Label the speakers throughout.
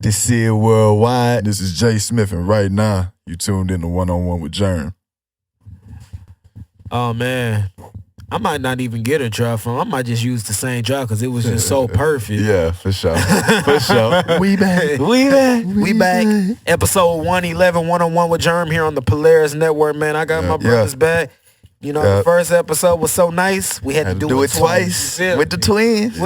Speaker 1: This is worldwide.
Speaker 2: This is J.Smith, and right now, you tuned in to One-on-One with Jerm.
Speaker 3: Oh, man. I might not even get a drop from. I might just use the same drop because it was just so perfect.
Speaker 2: Yeah, for sure. For sure.
Speaker 1: We back.
Speaker 3: We back. Episode 111, One-on-One with Jerm here on the Polaris Network, man. I got my brothers back. You know, the first episode was so nice. We had to do it twice.
Speaker 1: With the twins.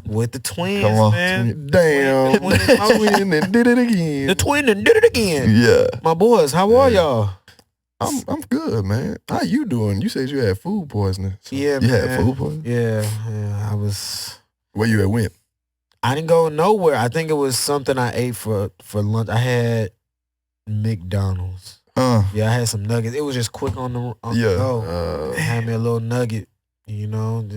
Speaker 3: With the twins,
Speaker 1: Come on.
Speaker 3: man.
Speaker 2: Damn.
Speaker 3: Twin
Speaker 2: and did it again.
Speaker 3: The twin and did it again.
Speaker 1: Yeah.
Speaker 3: My boys, how are y'all?
Speaker 2: I'm good, man. How you doing? You said you had food poisoning. So
Speaker 3: Yeah,
Speaker 2: you
Speaker 3: man.
Speaker 2: had food poisoning?
Speaker 3: Yeah, I was.
Speaker 2: Where you at went?
Speaker 3: I didn't go nowhere. I think it was something I ate for lunch. I had McDonald's. Yeah, I had some nuggets. It was just quick on the go. Had me a little nugget, you know.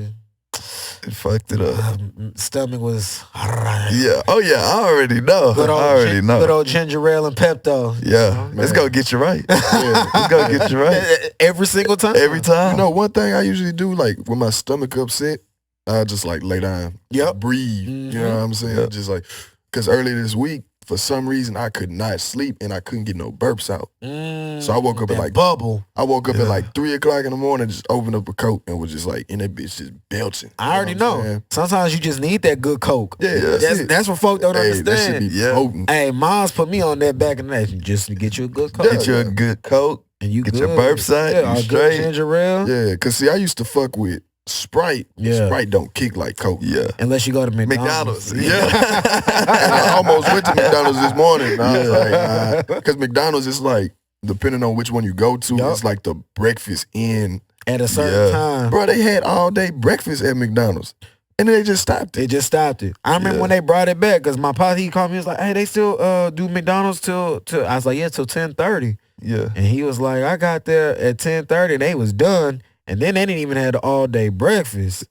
Speaker 1: It fucked it up.
Speaker 3: Stomach was.
Speaker 1: Yeah. Oh, yeah. I already know.
Speaker 3: Good old ginger ale and Pepto.
Speaker 1: Yeah. Let's go get you right. Yeah. Let's go get you right.
Speaker 3: Every single time?
Speaker 1: Every time.
Speaker 2: You know, one thing I usually do, like, when my stomach upset, I just, like, lay down.
Speaker 3: Yep.
Speaker 2: Breathe.
Speaker 3: Mm-hmm.
Speaker 2: You know what I'm saying?
Speaker 1: Yep.
Speaker 2: Just, like, because earlier this week, for some reason, I could not sleep and I couldn't get no burps out. So I woke up at like
Speaker 3: bubble.
Speaker 2: I woke up at like 3 o'clock in the morning, just opened up a Coke and was just like in that bitch just belching.
Speaker 3: I already know. Sometimes you just need that good Coke.
Speaker 2: Yeah,
Speaker 3: that's what folk don't understand.
Speaker 2: That should be potent.
Speaker 3: Hey, moms put me on that back in the day. Just to get you a good Coke.
Speaker 1: Get you a good Coke.
Speaker 3: And you
Speaker 1: get
Speaker 3: good.
Speaker 1: your burps out.
Speaker 3: Yeah,
Speaker 1: you
Speaker 3: a
Speaker 1: straight.
Speaker 3: good ginger ale.
Speaker 2: Yeah, because see, I used to fuck with Sprite.
Speaker 3: Yeah.
Speaker 2: Sprite don't kick like Coke.
Speaker 1: Yeah.
Speaker 3: Unless you go to McDonald's.
Speaker 2: Yeah. And I almost went to McDonald's this morning. And I was like, because McDonald's is like, depending on which one you go to, it's like the breakfast in.
Speaker 3: At a certain time.
Speaker 2: Bro, they had all day breakfast at McDonald's. And then they just stopped it. I remember when they brought it back, because my posse, he called me, he was like, hey, they still do McDonald's till I was like, yeah, till 10:30.
Speaker 1: Yeah.
Speaker 3: And he was like, I got there at 10:30 and they was done. And then they didn't even have the all-day breakfast.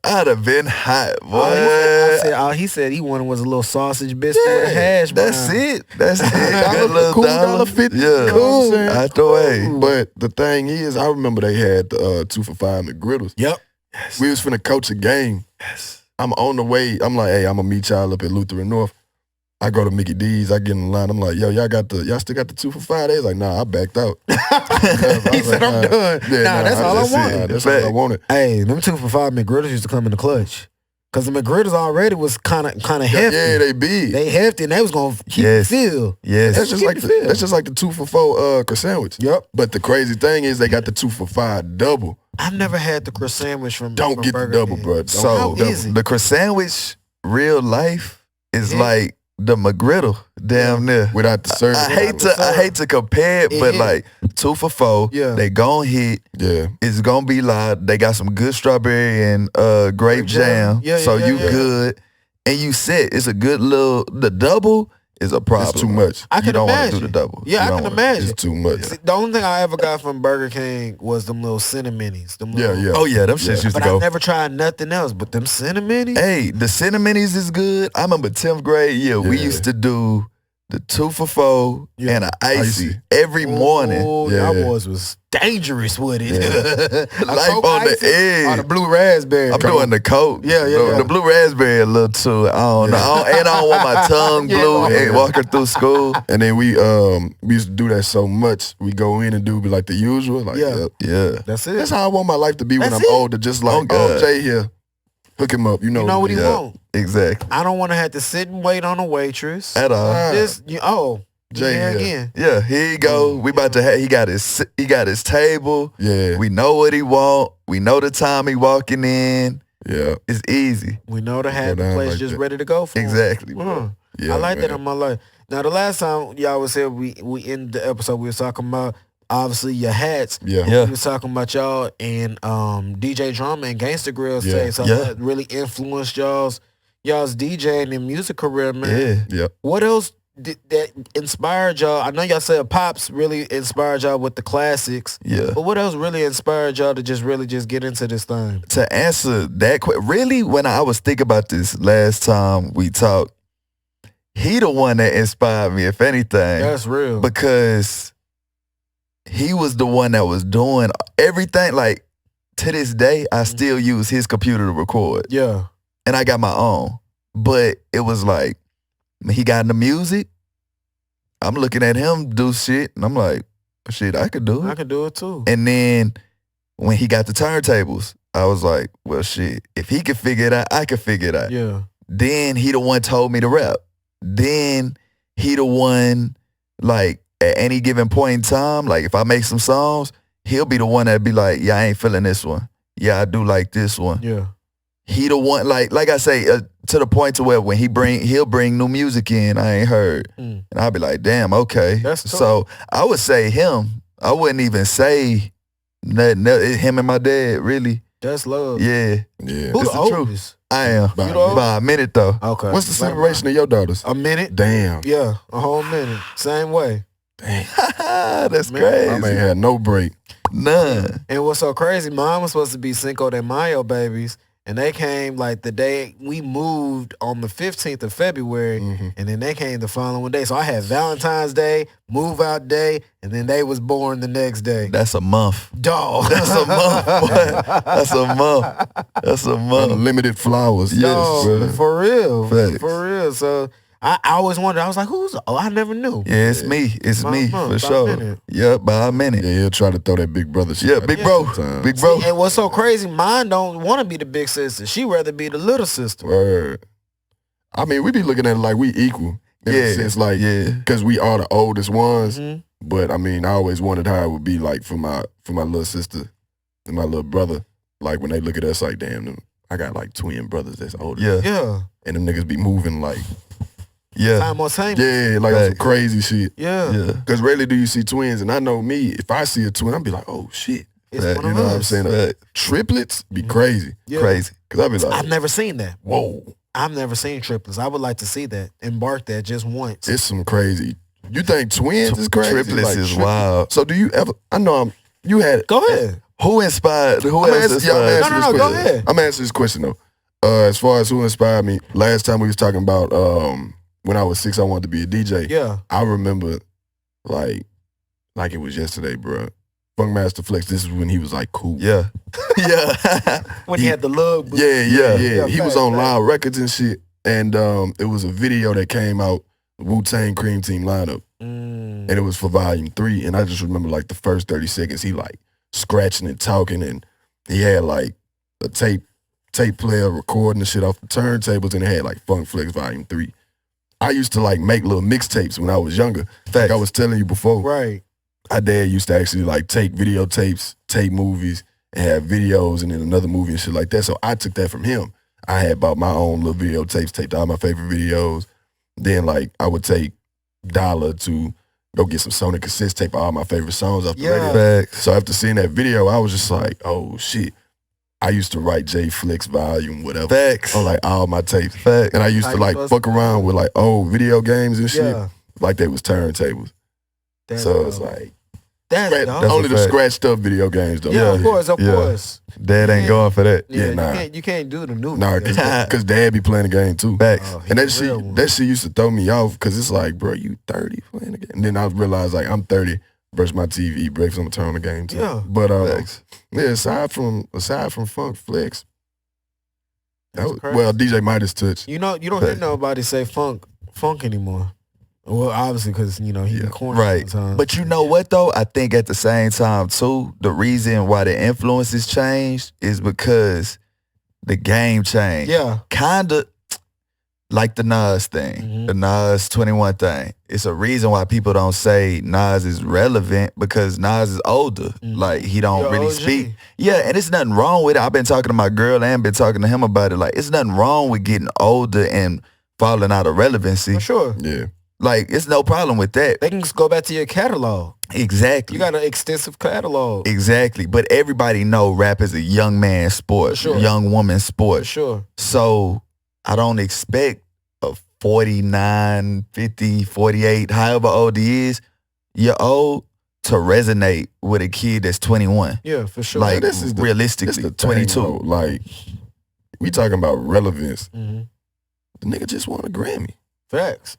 Speaker 1: I'd have been hot, boy.
Speaker 3: He said he wanted was a little sausage biscuit with a hash brown.
Speaker 1: That's it. Good little
Speaker 2: cool
Speaker 1: $1.50.
Speaker 2: $1.50.
Speaker 1: Yeah.
Speaker 2: Cool.
Speaker 1: Out the way.
Speaker 2: But the thing is, I remember they had the 2 for $5 McGriddles.
Speaker 3: Yep.
Speaker 1: Yes.
Speaker 2: We was finna coach a game.
Speaker 1: Yes.
Speaker 2: I'm on the way. I'm like, hey, I'm gonna meet y'all up at Lutheran North. I go to Mickey D's. I get in the line. I'm like, yo, y'all still got the 2 for $5? They was like, nah, I backed out.
Speaker 3: He said, I'm done.
Speaker 2: Yeah,
Speaker 3: that's all I wanted.
Speaker 2: That's all I wanted.
Speaker 3: Hey, them 2 for $5 McGriddles used to come in the clutch. Because the McGriddles already was kind of hefty.
Speaker 2: Yeah, they big.
Speaker 3: They hefty, and they was going to keep it filled.
Speaker 1: Yes.
Speaker 2: That's just like the 2 for $4 croissant sandwich.
Speaker 3: Yep.
Speaker 2: But the crazy thing is they got the 2 for $5 double.
Speaker 3: I've never had the croissant sandwich from
Speaker 2: Don't get
Speaker 3: Burger
Speaker 2: the double,
Speaker 3: King.
Speaker 2: bro.
Speaker 1: So the croissant sandwich, real life, is like the McGriddle, damn near.
Speaker 2: Without the service.
Speaker 1: I hate to compare it, but like 2 for $4, they gon' hit.
Speaker 2: Yeah.
Speaker 1: It's gonna be loud. They got some good strawberry and grape jam. So you good. And you set. It's a good the double is a problem.
Speaker 2: It's too much.
Speaker 3: I can
Speaker 1: you don't
Speaker 3: imagine.
Speaker 1: want to do the double.
Speaker 3: Yeah, I can imagine.
Speaker 2: It's too much.
Speaker 3: See, the only thing I ever got from Burger King was them little Cinnamonnies.
Speaker 1: Oh yeah, them shits used to go.
Speaker 3: But I never tried nothing else but them Cinnamonnies.
Speaker 1: Hey, the Cinnamonnies is good. I remember 10th grade, we used to do the 2 for $4 and an icy every morning.
Speaker 3: Y'all boys was dangerous with it.
Speaker 1: Life on the edge.
Speaker 3: Or the blue raspberry.
Speaker 1: I'm doing the Coke.
Speaker 3: Yeah.
Speaker 1: The blue raspberry a little too. I don't know. And I don't want my tongue blue and walking through school.
Speaker 2: And then we used to do that so much. We go in and do like the usual. Like,
Speaker 1: yeah.
Speaker 3: That's it.
Speaker 2: That's how I want my life to be when I'm older. Just like, Jay here. Hook him up. You know
Speaker 3: what he want.
Speaker 1: Exactly.
Speaker 3: I don't want to have to sit and wait on a waitress.
Speaker 1: At all.
Speaker 3: Jay again.
Speaker 1: Yeah, here you go. We about to have. He got his table.
Speaker 2: Yeah.
Speaker 1: We know what he want. We know the time he walking in.
Speaker 2: Yeah.
Speaker 1: It's easy.
Speaker 3: We know to have the place just ready to go for him.
Speaker 1: Exactly.
Speaker 2: Yeah,
Speaker 3: I like that in my life. Now the last time y'all was here, we ended the episode. We was talking about obviously your hats.
Speaker 1: Yeah.
Speaker 3: We was talking about y'all and DJ Drama and Gangsta Grills today. So that really influenced y'all's DJing and music career, man.
Speaker 2: Yeah.
Speaker 3: What else that inspired y'all? I know y'all said Pops really inspired y'all with the classics.
Speaker 1: Yeah.
Speaker 3: But what else really inspired y'all to just get into this thing?
Speaker 1: To answer that question, really, when I was thinking about this last time we talked, he the one that inspired me, if anything.
Speaker 3: That's real.
Speaker 1: Because he was the one that was doing everything. Like, to this day, I still use his computer to record.
Speaker 3: Yeah.
Speaker 1: And I got my own. But it was like, when he got into music, I'm looking at him do shit, and I'm like, shit, I could do it.
Speaker 3: I could do it too.
Speaker 1: And then when he got the turntables, I was like, well, shit, if he could figure it out, I could figure it out.
Speaker 3: Yeah.
Speaker 1: Then he the one told me to rap. Then he the one, like, at any given point in time, like, if I make some songs, he'll be the one that be like, yeah, I ain't feeling this one. Yeah, I do like this one.
Speaker 3: Yeah.
Speaker 1: He the one, like I say, to the point to where when he'll bring new music in I ain't heard. And I'll be like, damn, okay.
Speaker 3: That's tough.
Speaker 1: So I would say him. I wouldn't even say nothing, him and my dad, really.
Speaker 3: That's love.
Speaker 1: Yeah.
Speaker 3: Who the oldest?
Speaker 1: I am. By a minute, though.
Speaker 3: Okay.
Speaker 2: What's the separation of your daughters?
Speaker 3: A minute.
Speaker 2: Damn.
Speaker 3: Yeah, a whole minute. Same way.
Speaker 2: Damn.
Speaker 1: That's crazy.
Speaker 2: I ain't had no break.
Speaker 1: None.
Speaker 3: And what's so crazy, mine was supposed to be Cinco de Mayo babies, and they came like the day we moved on the 15th of February, and then they came the following day. So I had Valentine's Day, move out day, and then they was born the next day.
Speaker 1: That's a month.
Speaker 3: Dog.
Speaker 1: That's a month, boy. That's a month. That's a month.
Speaker 2: Unlimited flowers.
Speaker 1: Yes,
Speaker 3: Dog, for real.
Speaker 1: Facts.
Speaker 3: For real. So I always wondered, I was like, I never knew.
Speaker 1: Yeah, it's me. It's me, for sure. Yeah, by a minute.
Speaker 2: Yeah, he'll try to throw that big brother shit.
Speaker 1: Yeah, big bro. Big bro.
Speaker 3: See, and what's so crazy, mine don't want to be the big sister. She rather be the little sister.
Speaker 2: Word. I mean, we be looking at it like we equal. In a sense, like, because we are the oldest ones. But, I mean, I always wondered how it would be like for my little sister and my little brother. Like, when they look at us like, damn, I got like twin brothers that's older.
Speaker 3: Yeah.
Speaker 2: And them niggas be moving like...
Speaker 3: Time on time.
Speaker 2: Yeah, like on some crazy shit.
Speaker 3: Yeah.
Speaker 2: Because rarely do you see twins. And I know me, if I see a twin, I'll be like, oh, shit.
Speaker 3: It's
Speaker 2: You
Speaker 3: one
Speaker 2: know
Speaker 3: of
Speaker 2: what I'm
Speaker 3: us.
Speaker 2: saying? Triplets be crazy.
Speaker 3: Yeah.
Speaker 1: Crazy.
Speaker 2: Because I'll be like,
Speaker 3: I've never seen that.
Speaker 2: whoa.
Speaker 3: I've never seen triplets. I would like to see that. Embark that just once.
Speaker 2: It's some crazy. You think twins is crazy?
Speaker 1: Triplets
Speaker 2: Like,
Speaker 1: is wild.
Speaker 2: So do you ever, I know you had.
Speaker 3: Go ahead.
Speaker 1: Who inspired? Who else inspired?
Speaker 3: No, go ahead.
Speaker 2: I'm answering this question though. As far as who inspired me, last time we was talking about when I was 6, I wanted to be a DJ.
Speaker 3: Yeah.
Speaker 2: I remember like it was yesterday, bro. Funkmaster Flex, this is when he was like cool.
Speaker 1: Yeah. Yeah.
Speaker 3: When he had the love.
Speaker 2: Yeah. He was on
Speaker 3: facts.
Speaker 2: Loud Records and shit. And it was a video that came out, Wu-Tang Cream Team lineup. And it was for Volume 3. And I just remember like the first 30 seconds, he like scratching and talking. And he had like a tape player recording the shit off the turntables. And it had like Funk Flex Volume 3. I used to like make little mixtapes when I was younger. Like I was telling you before.
Speaker 3: Right.
Speaker 2: My dad used to actually like take videotapes, tape movies, and have videos and then another movie and shit like that. So I took that from him. I had bought my own little videotapes, taped all my favorite videos. Then like I would take $1 to go get some Sony cassettes, tape all my favorite songs off the radio.
Speaker 1: Facts.
Speaker 2: So after seeing that video, I was just like, oh shit. I used to write J Flex volume, whatever.
Speaker 1: Facts.
Speaker 2: On like all my tapes.
Speaker 1: Facts.
Speaker 2: And I used to like fuck around with like old video games and shit.
Speaker 3: Yeah.
Speaker 2: Like they was turntables. So it's like
Speaker 3: That's
Speaker 2: only the scratched up video games though.
Speaker 3: Yeah, of course.
Speaker 1: Dad ain't going for that.
Speaker 3: Yeah, you can't do the new.
Speaker 2: Nah, because Dad be playing the game too.
Speaker 1: Facts.
Speaker 2: And that shit used to throw me off because it's like, bro, you 30 playing the game. And then I realized like I'm 30 versus my TV breaks, I'm gonna turn on the game too.
Speaker 3: Yeah.
Speaker 2: But aside from Funk Flex, DJ Midas Touch.
Speaker 3: You don't hear nobody say funk anymore. Well, obviously, because, he in corner
Speaker 1: right.
Speaker 3: sometimes.
Speaker 1: But you know what, though? I think at the same time, too, the reason why the influences changed is because the game changed.
Speaker 3: Yeah.
Speaker 1: Kind of like the Nas thing, the Nas 21 thing. It's a reason why people don't say Nas is relevant because Nas is older. Like, he don't really speak. Yeah, and it's nothing wrong with it. I've been talking to my girl and been talking to him about it. Like, it's nothing wrong with getting older and falling out of relevancy.
Speaker 3: For sure.
Speaker 2: Yeah.
Speaker 1: Like, it's no problem with that.
Speaker 3: They can just go back to your catalog.
Speaker 1: Exactly.
Speaker 3: You got an extensive catalog.
Speaker 1: Exactly. But everybody know rap is a young man sport, young woman sport.
Speaker 3: For sure.
Speaker 1: So I don't expect a 49, 50, 48, however old he is, you're old, to resonate with a kid that's 21.
Speaker 3: Yeah, for sure.
Speaker 1: Like,
Speaker 2: this is
Speaker 1: realistically, 22.
Speaker 2: Thing, like, we talking about relevance. The nigga just won a Grammy.
Speaker 3: Facts.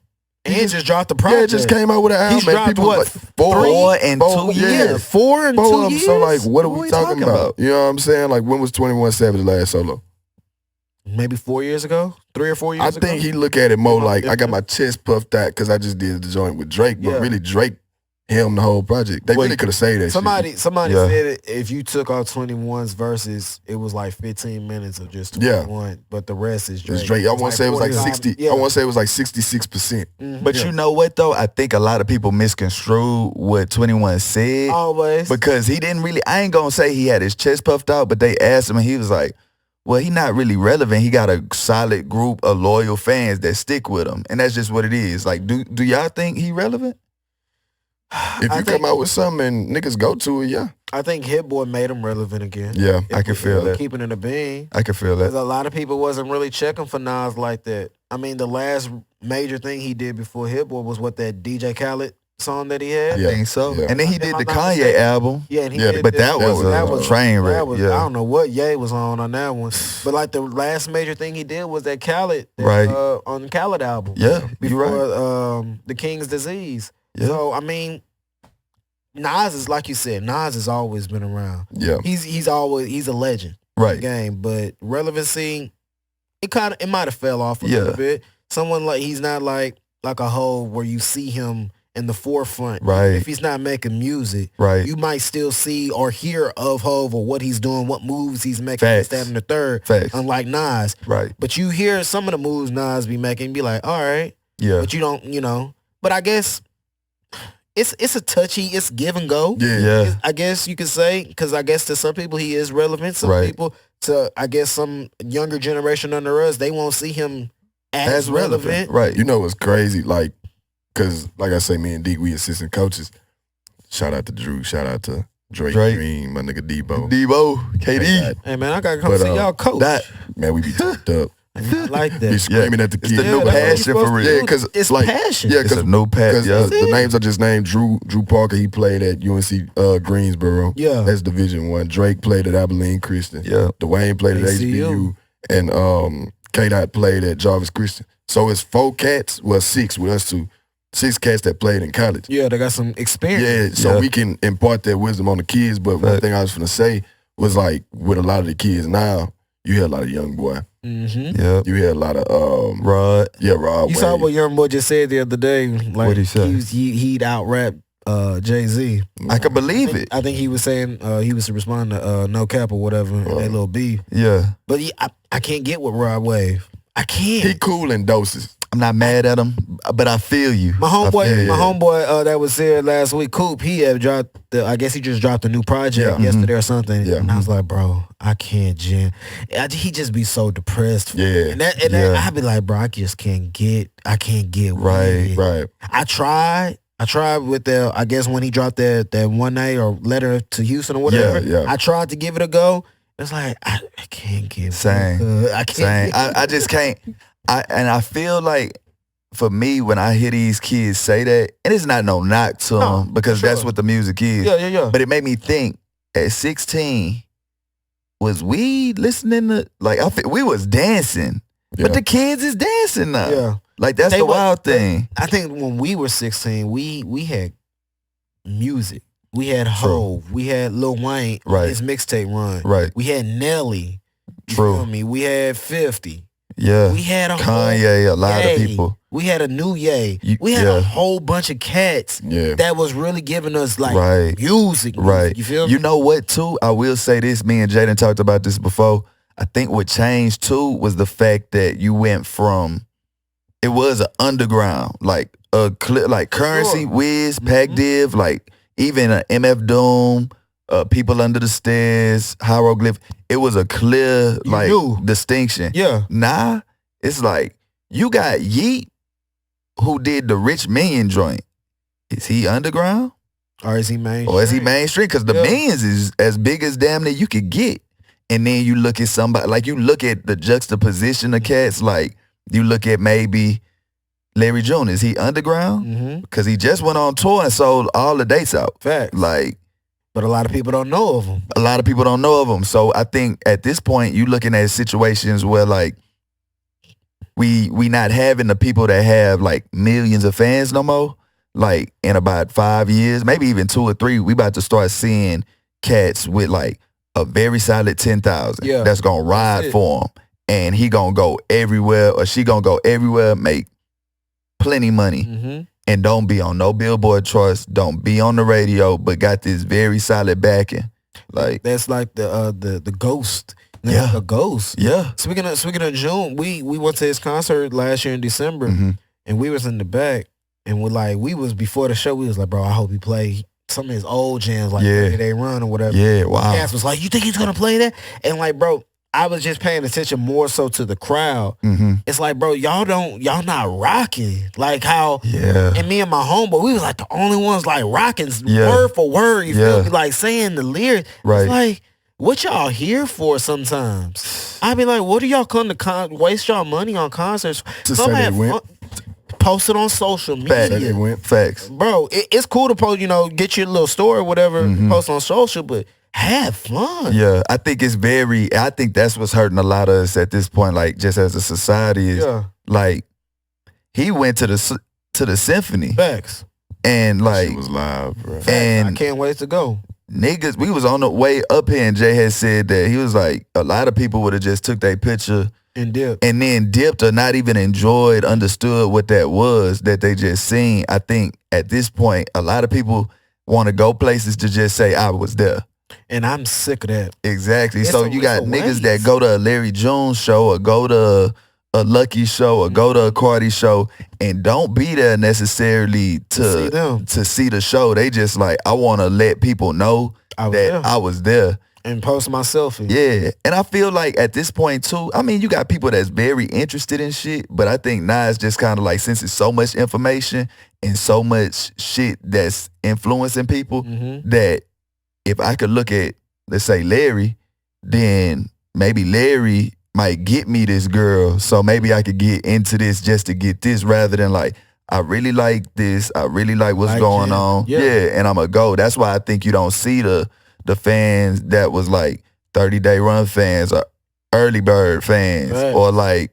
Speaker 3: And just dropped the project.
Speaker 2: Yeah, just came out with an album.
Speaker 3: He's dropped
Speaker 2: people
Speaker 3: what?
Speaker 2: Like,
Speaker 1: 4 and 2 years.
Speaker 3: Yeah, 4 and 2 years.
Speaker 2: So like, what are we talking about? You know what I'm saying? Like, when was 21 Savage last solo?
Speaker 3: maybe 4 years ago, 3 or 4 years ago.
Speaker 2: I think he look at it more like I got my chest puffed out because I just did the joint with Drake, but really Drake him the whole project. They really could have said that.
Speaker 3: Somebody said it, if you took out 21's verses, it was like 15 minutes of just 21, but the rest is Drake.
Speaker 2: It's Drake. I want to say it was like 60. I want to say it was like 66%.
Speaker 1: Mm-hmm. But you know what though? I think a lot of people misconstrue what 21 said.
Speaker 3: Always.
Speaker 1: Because he didn't really. I ain't gonna say he had his chest puffed out, but they asked him and he was like, well, he not really relevant. He got a solid group of loyal fans that stick with him. And that's just what it is. Like, do y'all think he relevant?
Speaker 2: If you come out with something and niggas go to it, yeah.
Speaker 3: I think Hit Boy made him relevant again.
Speaker 2: Yeah,
Speaker 1: I can feel that.
Speaker 3: Keeping it a bean.
Speaker 1: I can feel that.
Speaker 3: Because a lot of people wasn't really checking for Nas like that. I mean, the last major thing he did before Hit Boy was what, that DJ Khaled song that he had?
Speaker 1: I think so.
Speaker 2: Yeah.
Speaker 1: And then he did the Kanye album.
Speaker 3: Yeah, and he did
Speaker 1: but that was a train wreck.
Speaker 3: I don't know what Ye was on that one. But like the last major thing he did was that Khaled, on the Khaled album.
Speaker 1: Yeah,
Speaker 3: before
Speaker 1: right.
Speaker 3: The King's Disease.
Speaker 1: Yeah.
Speaker 3: So I mean, Nas is, like you said, Nas has always been around.
Speaker 2: Yeah,
Speaker 3: he's a legend.
Speaker 1: Right.
Speaker 3: In the game, but relevancy, it might have fell off a little bit. Someone like he's not like a Hov where you see him in the forefront.
Speaker 1: Right.
Speaker 3: If he's not making music,
Speaker 1: right,
Speaker 3: you might still see or hear of Hov or what he's doing, what moves he's making,
Speaker 1: Facts.
Speaker 3: this, that, and the third.
Speaker 1: Facts.
Speaker 3: Unlike Nas.
Speaker 1: Right.
Speaker 3: But you hear some of the moves Nas be making and be like, all right.
Speaker 1: Yeah.
Speaker 3: But you don't, But I guess it's a touchy, it's give and go.
Speaker 1: Yeah.
Speaker 3: I guess you could say, because I guess to some people he is relevant. Some people, to I guess some younger generation under us, they won't see him as relevant.
Speaker 1: Right.
Speaker 2: You know what's crazy? Like, because like I say, me and Deke, we assistant coaches. Shout out to Drew. Shout out to Drake. Green, my nigga Debo.
Speaker 1: KD.
Speaker 3: Hey man, I gotta come see y'all coach.
Speaker 2: Man, we be tucked up.
Speaker 3: I like that.
Speaker 2: Be screaming at the kids.
Speaker 1: It's the new passion for real.
Speaker 2: Yeah, because
Speaker 3: it's
Speaker 2: like,
Speaker 3: passion.
Speaker 2: Yeah,
Speaker 1: because no passion.
Speaker 2: The names I just named, Drew Parker, he played at UNC Greensboro.
Speaker 3: Yeah,
Speaker 2: that's Division I. Drake played at Abilene Christian.
Speaker 1: Yeah,
Speaker 2: Dwayne played at HBU, and K-Dot played at Jarvis Christian. So it's 4 cats, well 6 with us two. 6 cats that played in college.
Speaker 3: Yeah, they got some experience.
Speaker 2: Yeah, so we can impart that wisdom on the kids. But one thing I was finna say was like with a lot of the kids now, you hear a lot of young boy.
Speaker 3: Mm-hmm.
Speaker 1: Yeah,
Speaker 2: you hear a lot of
Speaker 1: Rod.
Speaker 2: Yeah, Rod.
Speaker 3: You saw what Young Boy just said the other day. Like,
Speaker 1: what he said?
Speaker 3: He'd out rap Jay-Z.
Speaker 1: I can believe it.
Speaker 3: I think he was saying he was responding to No Cap or whatever, that little beef.
Speaker 1: Yeah,
Speaker 3: but I can't get with Rod Wave. I can't.
Speaker 2: He cool in doses.
Speaker 1: I'm not mad at him, but I feel you.
Speaker 3: My homeboy that was here last week, Coop, he had dropped I guess he just dropped a new project yesterday or something. Yeah. And I was like, bro, I can't jam. He just be so depressed.
Speaker 2: Yeah.
Speaker 3: And I'd be like, bro, I can't get
Speaker 2: right.
Speaker 3: I tried with I guess when he dropped that 1A or letter to Houston or whatever.
Speaker 2: Yeah.
Speaker 3: I tried to give it a go. It's like I can't give
Speaker 1: Same.
Speaker 3: I can't.
Speaker 1: I just can't. I feel like for me when I hear these kids say that, and it's not no knock to them because that's what the music is.
Speaker 3: Yeah.
Speaker 1: But it made me think at 16, was we listening to we was dancing, but the kids is dancing now.
Speaker 3: Yeah,
Speaker 1: like that's the wild thing.
Speaker 3: I think when we were 16, we had music. We had Hov. We had Lil Wayne. His mixtape run.
Speaker 1: Right.
Speaker 3: We had Nelly.
Speaker 1: True.
Speaker 3: Feel me? We had 50.
Speaker 1: Yeah.
Speaker 3: We had a
Speaker 1: Kanye, a lot of people.
Speaker 3: We had a new Ye. We had a whole bunch of cats that was really giving us music.
Speaker 1: Right.
Speaker 3: You feel me?
Speaker 1: You know what too? I will say this. Me and Jaden talked about this before. I think what changed too was the fact that you went from, it was an underground, like Currency, Wiz, Pac Div, like even MF Doom, People Under the Stairs, Hieroglyph. It was a clear distinction.
Speaker 3: Yeah.
Speaker 1: Nah, it's like you got Yeet, who did the Rich Million joint. Is he underground?
Speaker 3: Or is he mainstream?
Speaker 1: Because the Millions is as big as damn near you could get. And then you look at somebody, like you look at the juxtaposition of cats, like you look at maybe Larry June. Is he underground? Because he just went on tour and sold all the dates out.
Speaker 3: Fact.
Speaker 1: But
Speaker 3: a lot of people don't know of him.
Speaker 1: A lot of people don't know of him. So I think at this point, you looking at situations where like we not having the people that have like millions of fans no more. Like in about 5 years, maybe even 2 or 3, we about to start seeing cats with like a very solid 10,000 that's gonna ride for them. and he gonna go everywhere or she gonna go everywhere, make plenty money, and don't be on no Billboard charts, don't be on the radio, but got this very solid backing. Like
Speaker 3: that's like the Ghost.
Speaker 1: Yeah,
Speaker 3: a Ghost.
Speaker 1: Yeah.
Speaker 3: Speaking of June, we went to his concert last year in December, and we was in the back, and we was before the show. We was like, bro, I hope he play some of his old jams, like They Run or whatever.
Speaker 1: Yeah, wow.
Speaker 3: Cass was like, you think he's gonna play that? And like, bro, I was just paying attention more so to the crowd. It's like, bro, y'all not rocking like how.
Speaker 1: Yeah.
Speaker 3: And me and my homeboy, we was like the only ones like rocking word for word. You feel me? Like saying the lyrics.
Speaker 1: Right.
Speaker 3: It's like, what y'all here for? Sometimes I be like, what do y'all come to waste y'all money on concerts?
Speaker 2: To say they went.
Speaker 3: Post it on social media.
Speaker 1: Facts.
Speaker 3: Bro, it's cool to post, get your little story or whatever, post on social, but have fun.
Speaker 1: Yeah, I think I think that's what's hurting a lot of us at this point, like just as a society is like he went to the symphony.
Speaker 3: Facts.
Speaker 1: And like
Speaker 2: it was live, bro.
Speaker 1: And
Speaker 3: I can't wait to go.
Speaker 1: Niggas, we was on the way up here and Jay had said that he was like a lot of people would have just took their picture
Speaker 3: and
Speaker 1: then dipped or not even understood what that was that they just seen. I think at this point, a lot of people want to go places to just say, I was there.
Speaker 3: And I'm sick of that.
Speaker 1: Exactly. So you got niggas that go to a Larry June show or go to a Lucky show or go to a Cardi show and don't be there necessarily to see the show. They just like, I want to let people know I was there.
Speaker 3: And post my selfie.
Speaker 1: Yeah. And I feel like at this point too, I mean, you got people that's very interested in shit, but I think now it's just kind of like, since it's so much information and so much shit that's influencing people, that if I could look at, let's say, Larry, then maybe Larry might get me this girl, so maybe I could get into this just to get this, rather than like, I really like this, I really like what's going on. Yeah, and I'm going to go. That's why I think you don't see the fans that was like 30-day run fans or early bird fans, or like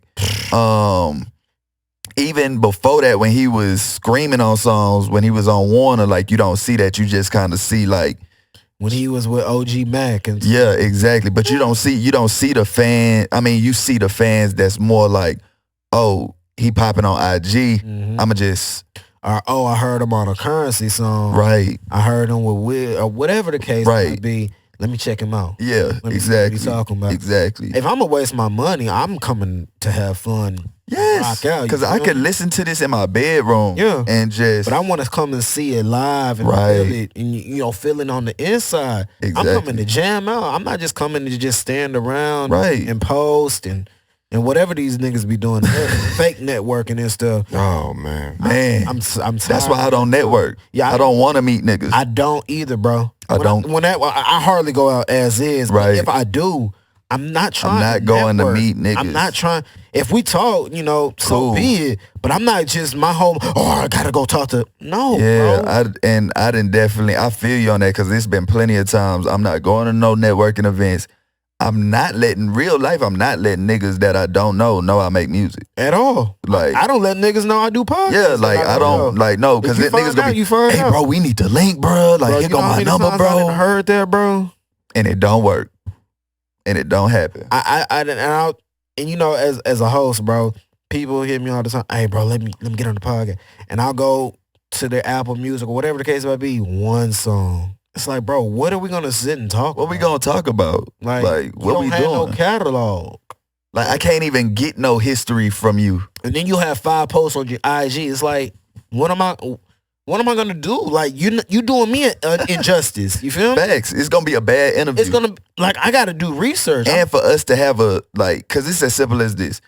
Speaker 1: even before that when he was screaming on songs when he was on Warner, like you don't see that. You just kind of see like
Speaker 3: when he was with OG Mac and
Speaker 1: yeah, exactly. But you don't see the fan. I mean, you see the fans that's more like, oh, he popping on IG. I'ma just
Speaker 3: I heard him on a Currency song.
Speaker 1: Right.
Speaker 3: I heard him with Will or whatever the case might be. Let me check him out.
Speaker 1: Yeah,
Speaker 3: Let me
Speaker 1: exactly.
Speaker 3: see what he's talking about.
Speaker 1: Exactly.
Speaker 3: If I'm gonna waste my money, I'm coming to have fun.
Speaker 1: Yes, because I could listen to this in my bedroom.
Speaker 3: Yeah,
Speaker 1: and just.
Speaker 3: But I want to come and see it live and feel it, and feel it on the inside. Exactly. I'm coming to jam out. I'm not just coming to just stand around and post and whatever these niggas be doing, fake networking and stuff.
Speaker 2: Oh man,
Speaker 3: I'm tired.
Speaker 1: That's why I don't network. Yeah, I don't want to meet niggas.
Speaker 3: I don't either, bro.
Speaker 1: I
Speaker 3: hardly go out as is.
Speaker 1: Right.
Speaker 3: But if I do, I'm not trying.
Speaker 1: I'm not going to meet niggas.
Speaker 3: I'm not trying. If we talk,
Speaker 1: cool.
Speaker 3: So be it. But I'm not just my whole. Oh, I gotta go talk to. No.
Speaker 1: Yeah,
Speaker 3: bro.
Speaker 1: I didn't definitely. I feel you on that because it's been plenty of times. I'm not going to no networking events. I'm not letting niggas that I don't know I make music
Speaker 3: at all.
Speaker 1: Like
Speaker 3: I don't let niggas know I do podcasts.
Speaker 1: Yeah, like I don't like no because niggas gonna be. Hey, bro, we need to link, bro. Like here go my number, bro.
Speaker 3: I heard that, bro.
Speaker 1: And it don't work, and it don't happen.
Speaker 3: As a host, bro, people hit me all the time. Hey, bro, let me get on the podcast, and I'll go to their Apple Music or whatever the case might be. One song. It's like, bro, what are we gonna sit and talk?
Speaker 1: What we gonna talk about? Like what we doing?
Speaker 3: No catalog.
Speaker 1: Like I can't even get no history from you.
Speaker 3: And then you have 5 posts on your IG. It's like, what am I gonna do? Like you doing me an injustice. You feel me?
Speaker 1: Facts. It's gonna be a bad interview.
Speaker 3: It's gonna I gotta do research.
Speaker 1: And for us to have because it's as simple as this.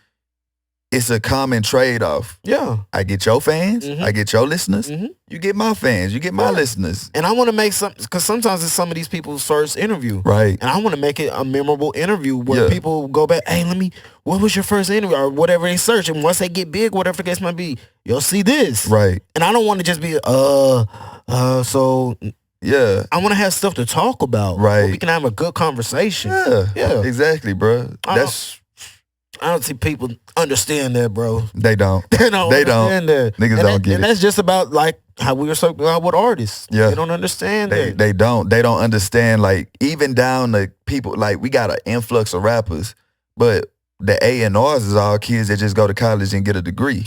Speaker 1: It's a common trade-off.
Speaker 3: Yeah.
Speaker 1: I get your fans. I get your listeners. You get my fans. You get my listeners.
Speaker 3: And I want to make because sometimes it's some of these people's first interview.
Speaker 1: Right.
Speaker 3: And I want to make it a memorable interview where people go back, hey, what was your first interview? Or whatever they search. And once they get big, whatever the case might be, you'll see this.
Speaker 1: Right.
Speaker 3: And I don't want to just be, so...
Speaker 1: Yeah.
Speaker 3: I want to have stuff to talk about.
Speaker 1: Right.
Speaker 3: We can have a good conversation.
Speaker 1: Yeah. Exactly, bro.
Speaker 3: I don't see people understand that, bro.
Speaker 1: They don't.
Speaker 3: They don't understand that.
Speaker 1: Niggas don't get it.
Speaker 3: And that's just about like how we were talking about with artists.
Speaker 1: Yeah.
Speaker 3: They don't understand that.
Speaker 1: They don't understand, like, even down to people, like, we got an influx of rappers, but the A&Rs is all kids that just go to college and get a degree.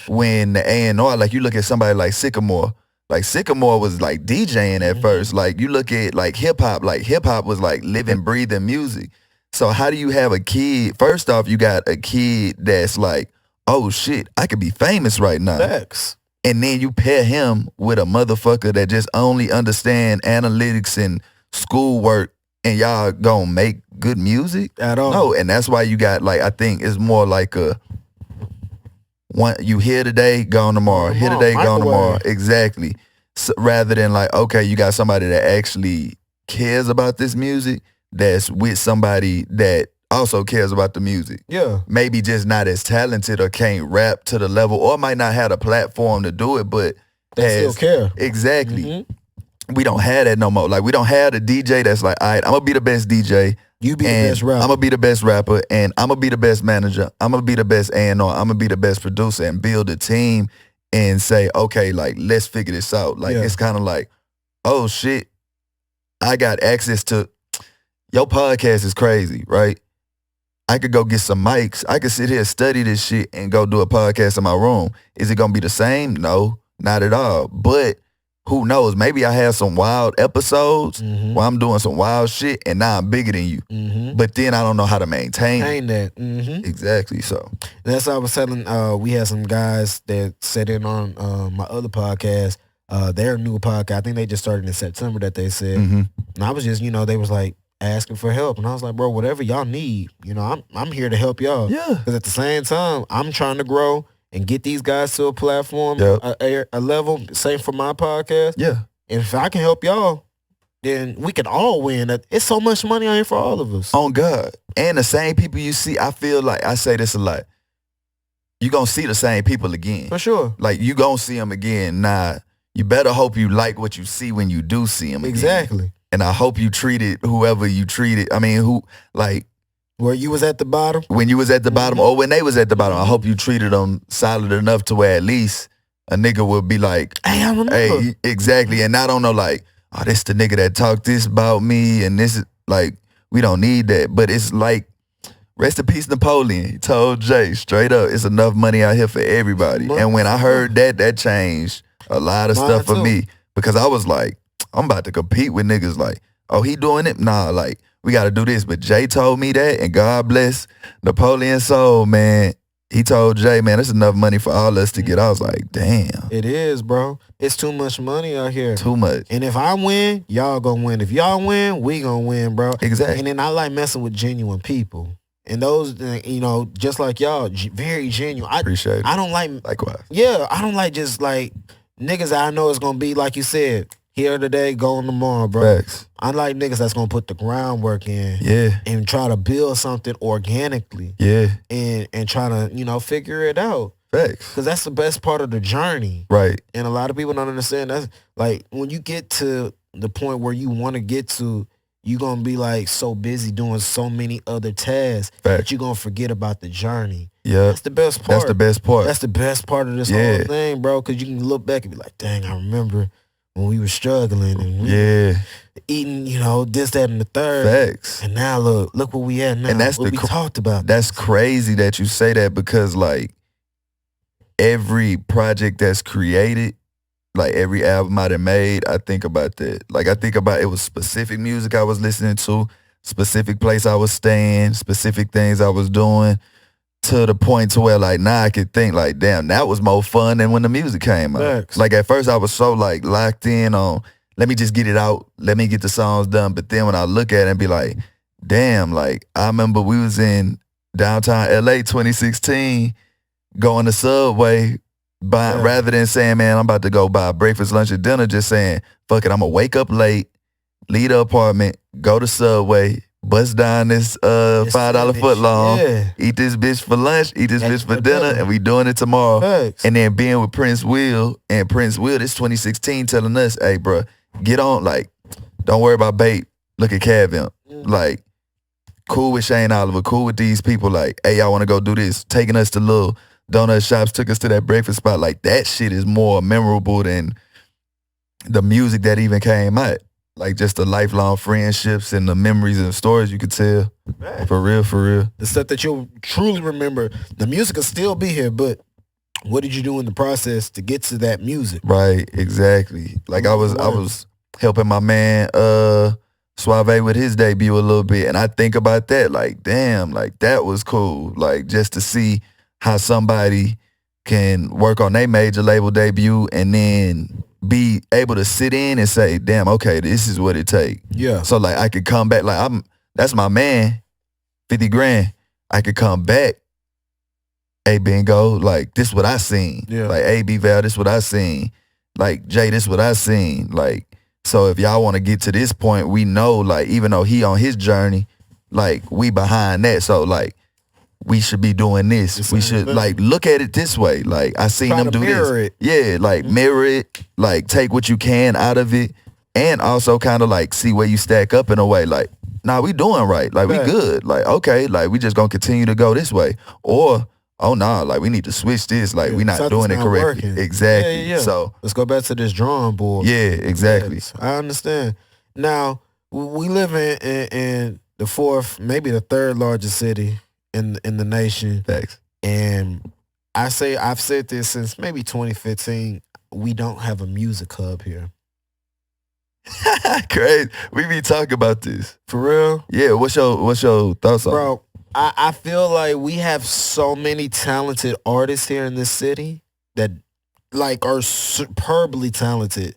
Speaker 1: When the A&R, like you look at somebody like Sycamore was like DJing at first. Like you look at like hip hop was like living, breathing music. So how do you have a kid? First off, you got a kid that's like, oh shit, I could be famous right now.
Speaker 3: Facts.
Speaker 1: And then you pair him with a motherfucker that just only understand analytics and schoolwork, and y'all gonna make good music
Speaker 3: at all?
Speaker 1: No, and that's why you got like, I think it's more like a one, you here today, gone tomorrow. Here today, gone tomorrow. Exactly. So, rather than like, okay, you got somebody that actually cares about this music, that's with somebody that also cares about the music.
Speaker 3: Yeah.
Speaker 1: Maybe just not as talented or can't rap to the level, or might not have a platform to do it, but
Speaker 3: they still care.
Speaker 1: Exactly. We don't have that no more. Like, we don't have the DJ that's like, all right, I'm gonna be the best DJ.
Speaker 3: You be the best rapper.
Speaker 1: I'm gonna be the best rapper, and I'm gonna be the best manager. I'm gonna be the best A&R. I'm gonna be the best producer, and build a team and say, okay, like, let's figure this out. Like, it's kind of like, oh shit, I got access to, your podcast is crazy, right? I could go get some mics. I could sit here, study this shit, and go do a podcast in my room. Is it gonna be the same? No, not at all. But who knows? Maybe I have some wild episodes where I'm doing some wild shit, and now I'm bigger than you. But then I don't know how to maintain
Speaker 3: that.
Speaker 1: Exactly. So
Speaker 3: that's what I was telling. We had some guys that sat in on my other podcast. Their new podcast, I think they just started in September, that they said. And I was just, they was like asking for help, and I was like, bro, whatever y'all need, I'm here to help y'all.
Speaker 1: Yeah.
Speaker 3: Because at the same time, I'm trying to grow and get these guys to a platform, a level. Same for my podcast.
Speaker 1: Yeah.
Speaker 3: And if I can help y'all, then we can all win. It's so much money out here for all of us.
Speaker 1: On God. And the same people you see, I feel like, I say this a lot, you gonna see the same people again.
Speaker 3: For sure.
Speaker 1: Like, you gonna see them again. Nah, you better hope you like what you see when you do see them again.
Speaker 3: Exactly.
Speaker 1: And I hope you treated whoever you treated. I mean, who, like,
Speaker 3: where you was at the bottom?
Speaker 1: When you was at the bottom, or when they was at the bottom, I hope you treated them solid enough to where at least a nigga would be like,
Speaker 3: hey, I remember.
Speaker 1: Hey, exactly. And I don't know, like, oh, this the nigga that talked this about me, and this is, like, we don't need that. But it's like, rest in peace, Napoleon. He told Jay, straight up, it's enough money out here for everybody. And when I heard that changed a lot of stuff for me. Because I was like, I'm about to compete with niggas like, oh, he doing it? Nah, like, we got to do this. But Jay told me that, and God bless Napoleon's soul, man. He told Jay, man, there's enough money for all us to get. I was like, damn.
Speaker 3: It is, bro. It's too much money out here.
Speaker 1: Too much.
Speaker 3: And if I win, y'all gonna win. If y'all win, we gonna win, bro.
Speaker 1: Exactly.
Speaker 3: And then I like messing with genuine people. And those, just like y'all, very genuine. I
Speaker 1: appreciate it.
Speaker 3: I don't like...
Speaker 1: Likewise.
Speaker 3: Yeah, I don't like just like niggas that I know is gonna be, like you said, here today, going tomorrow, bro.
Speaker 1: Facts.
Speaker 3: I like niggas that's gonna put the groundwork in, and try to build something organically, and try to figure it out.
Speaker 1: Facts.
Speaker 3: Because that's the best part of the journey,
Speaker 1: right?
Speaker 3: And a lot of people don't understand. That's like when you get to the point where you want to get to, you gonna be like so busy doing so many other tasks that you gonna forget about the journey.
Speaker 1: Yeah,
Speaker 3: that's the best part.
Speaker 1: That's the best part.
Speaker 3: That's the best part of this whole thing, bro. Because you can look back and be like, dang, I remember when we were struggling and we eating, this, that, and the third.
Speaker 1: Facts.
Speaker 3: And now look where we at now.
Speaker 1: And that's
Speaker 3: what we talked about.
Speaker 1: That's crazy that you say that, because like every project that's created, like every album I done made, I think about that. Like I think about, it was specific music I was listening to, specific place I was staying, specific things I was doing, to the point to where like now I could think like, damn, that was more fun than when the music came out.
Speaker 3: Facts.
Speaker 1: Like at first I was so like locked in on, let me just get it out, let me get the songs done. But then when I look at it and be like, damn, like I remember we was in downtown LA 2016 going to Subway, rather than saying, man, I'm about to go buy breakfast, lunch, and dinner, just saying, fuck it, I'm gonna wake up late, leave the apartment, go to Subway, bust down this $5 footlong, eat this bitch for lunch, eat this bitch for dinner, and we doing it tomorrow.
Speaker 3: Facts.
Speaker 1: And then being with Prince Will, and Prince Will, this 2016, telling us, hey, bro, get on, like, don't worry about bait, look at Kevin, like, cool with Shane Oliver, cool with these people, like, hey, y'all want to go do this, taking us to little donut shops, took us to that breakfast spot. Like, that shit is more memorable than the music that even came out. Like just the lifelong friendships and the memories and the stories you could tell. Man. For real, for real.
Speaker 3: The stuff that you'll truly remember. The music will still be here, but what did you do in the process to get to that music?
Speaker 1: Right, exactly. Like I was helping my man Suave with his debut a little bit, and I think about that like, damn, like that was cool. Like just to see how somebody can work on their major label debut and then be able to sit in and say, damn, okay, this is what it take.
Speaker 3: Yeah.
Speaker 1: So like I could come back, like that's my man, 50 grand. I could come back, hey Bingo, like this what I seen.
Speaker 3: Yeah.
Speaker 1: Like hey B-Val, this what I seen. Like Jay, this what I seen. Like, so if y'all want to get to this point, we know like even though he on his journey, like we behind that. So like we should be doing this. We should like look at it this way. Like I seen them do this. Yeah, like mirror it. Like take what you can out of it, and also kind of like see where you stack up in a way. Like, nah, we doing right. Like we good. Like okay, like we just gonna continue to go this way. Or oh nah, like we need to switch this. Like we not doing it correctly. Exactly.
Speaker 3: Yeah.
Speaker 1: So
Speaker 3: let's go back to this drawing board.
Speaker 1: Yeah, exactly.
Speaker 3: Yes, I understand. Now we live in the fourth, maybe the third largest city in the nation.
Speaker 1: Thanks.
Speaker 3: And I've said this since maybe 2015. We don't have a music hub here.
Speaker 1: Crazy. We be talking about this.
Speaker 3: For real?
Speaker 1: Yeah. What's your thoughts on it?
Speaker 3: Bro, I feel like we have so many talented artists here in this city that like are superbly talented,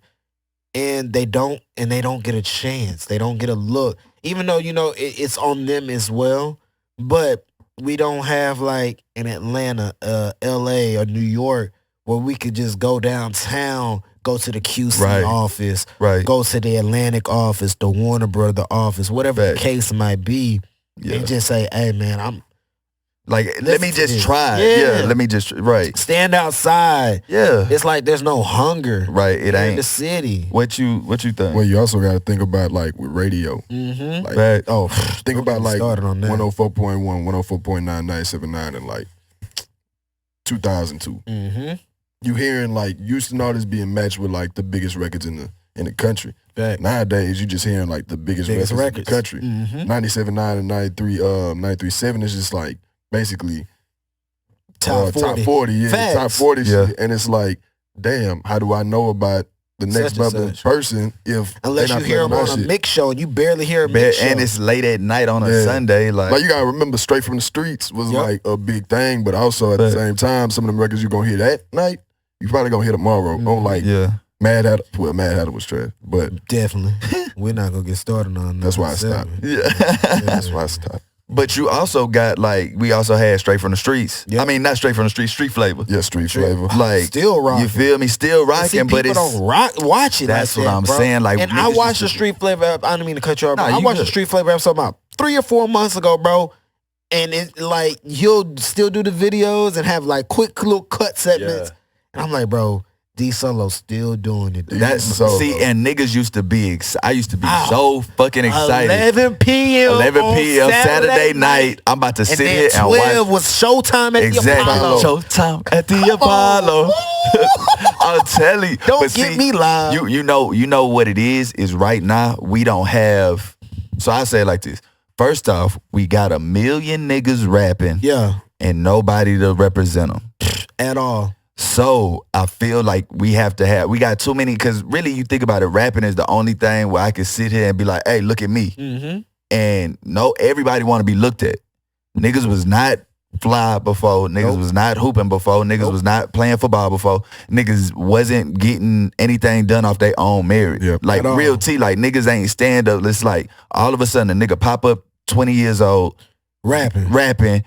Speaker 3: and they don't get a chance. They don't get a look, even though it's on them as well. But we don't have like in Atlanta, LA, or New York where we could just go downtown, go to the QC office, go to the Atlantic office, the Warner Brother office, whatever the case might be, and just say, hey man, I'm
Speaker 1: like, let me just try.
Speaker 3: Yeah,
Speaker 1: let me just
Speaker 3: stand outside. Yeah, it's like there's no hunger.
Speaker 1: Right, it ain't
Speaker 3: in the city.
Speaker 1: What you think?
Speaker 2: Well, you also got to think about like with radio.
Speaker 3: Mm-hmm.
Speaker 2: Like, think about like 104.1, 104.9, 979 in like 2002.
Speaker 3: Mm-hmm.
Speaker 2: You hearing like Houston artists being matched with like the biggest records in the country. Nowadays, you just hearing like the biggest records in the country. 97.9 and 93.7 is just like basically
Speaker 3: top 40.
Speaker 2: Yeah, top 40 shit. And it's like, damn, how do I know about the next bubbling person
Speaker 3: unless you hear them on a mix show and you barely hear a mix show.
Speaker 1: And it's late at night on a Sunday. Like
Speaker 2: you gotta remember, Straight From the Streets was like a big thing, but also at the same time, some of them records you're gonna hear that night, you probably gonna hear tomorrow. On like Mad Hatter. Well, Mad Hatter was trash, but
Speaker 3: definitely we're not gonna get started on that.
Speaker 2: That's why I stopped. That's why I stopped.
Speaker 1: But you also got like, we also had Straight From the Streets. Yep. I mean, not Straight From the Streets, Street Flavor.
Speaker 2: Yeah, Street Flavor.
Speaker 1: Like
Speaker 3: still rocking.
Speaker 1: You feel me? Still rocking, but it's
Speaker 3: don't watch it.
Speaker 1: That's
Speaker 3: like
Speaker 1: what
Speaker 3: that,
Speaker 1: I'm
Speaker 3: bro.
Speaker 1: saying. Like,
Speaker 3: and I watched the Street Flavor. I don't mean to cut you off. I watched the Street Flavor episode about 3 or 4 months ago, bro. And it's like he'll still do the videos and have like quick little cut segments. And I'm like, bro, D Solo still doing it.
Speaker 1: That's see, and niggas used to be. I used to be so fucking excited.
Speaker 3: 11 p.m.
Speaker 1: Saturday night. I'm about to sit here and watch.
Speaker 3: 12 was Showtime at the Apollo.
Speaker 1: Showtime at the Apollo. I'm telling you.
Speaker 3: Don't get me live.
Speaker 1: You know what it is right now we don't have. So I say it like this. First off, we got 1 million niggas rapping.
Speaker 3: Yeah.
Speaker 1: And nobody to represent them
Speaker 3: at all.
Speaker 1: So I feel like we got too many, because really you think about it, rapping is the only thing where I can sit here and be like, hey, look at me.
Speaker 3: Mm-hmm.
Speaker 1: And everybody want to be looked at. Niggas was not fly before. Niggas was not hooping before. Niggas was not playing football before. Niggas wasn't getting anything done off their own merit.
Speaker 2: Yep.
Speaker 1: Like real T, like niggas ain't stand up. It's like all of a sudden a nigga pop up 20 years old. Rapping.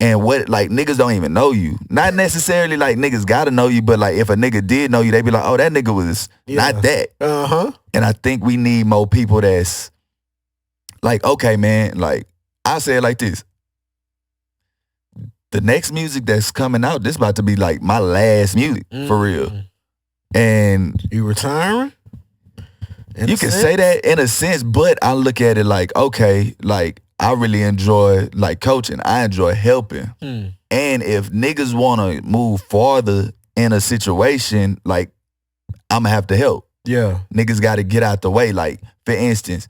Speaker 1: And what, like, niggas don't even know you. Not necessarily like niggas gotta know you, but like if a nigga did know you, they be like, oh, that nigga was not that. And I think we need more people that's like, okay, man, like, I'll say it like this. The next music that's coming out, this about to be like my last music, for real. And
Speaker 3: you retiring?
Speaker 1: You can say that in a sense, but I look at it like, okay, like, I really enjoy like coaching. I enjoy helping. And if niggas want to move farther in a situation, like I'm gonna have to help.
Speaker 3: Yeah.
Speaker 1: Niggas got to get out the way. Like, for instance,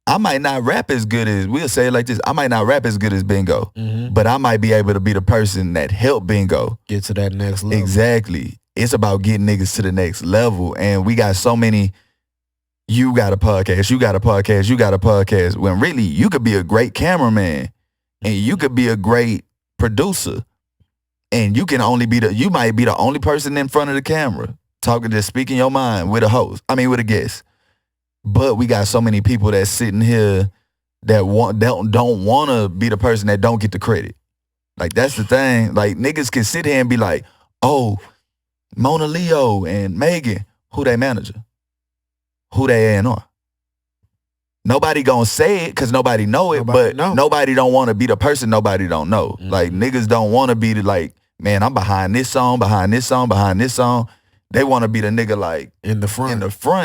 Speaker 1: I might not rap as good as, we'll say it like this, I might not rap as good as Bingo, but I might be able to be the person that helped Bingo
Speaker 3: get to that next level.
Speaker 1: Exactly. It's about getting niggas to the next level. And we got so many, you got a podcast, you got a podcast, you got a podcast, when really you could be a great cameraman and you could be a great producer. And you can only be you might be the only person in front of the camera talking, just speaking your mind with a guest. But we got so many people that's sitting here that don't want to be the person that don't get the credit. Like, that's the thing. Like, niggas can sit here and be like, oh, Mona Leo and Megan, who they manager? Who they A&R? Nobody gonna say it because nobody know it, nobody don't want to be the person nobody don't know. Like, niggas don't want to be the, like, man, I'm behind this song, behind this song, behind this song. They want to be the nigga, like,
Speaker 3: in the front.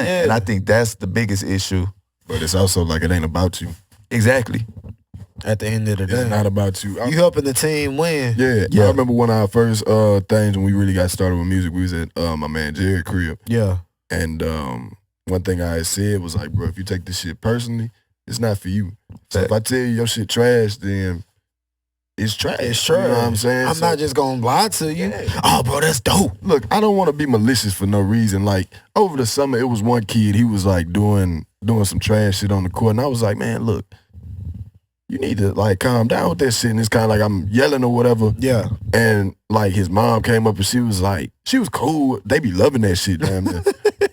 Speaker 1: Yeah. And I think that's the biggest issue.
Speaker 2: But it's also like it ain't about you.
Speaker 1: Exactly.
Speaker 3: At the end of the day.
Speaker 2: It's not about you.
Speaker 3: You helping the team win.
Speaker 2: Yeah. I remember one of our first things when we really got started with music, we was at my man Jared's crib.
Speaker 3: Yeah.
Speaker 2: And one thing I had said was like, bro, if you take this shit personally, it's not for you. So if I tell you your shit trash, then it's trash.
Speaker 3: It's trash.
Speaker 2: You know what I'm saying?
Speaker 3: I'm not just gonna lie to you. Yeah. Oh, bro, that's dope.
Speaker 2: Look, I don't want to be malicious for no reason. Like, over the summer, it was one kid, he was like doing some trash shit on the court. And I was like, man, look, you need to like calm down with that shit. And it's kind of like I'm yelling or whatever.
Speaker 3: Yeah.
Speaker 2: And like his mom came up and she was cool. They be loving that shit, damn man.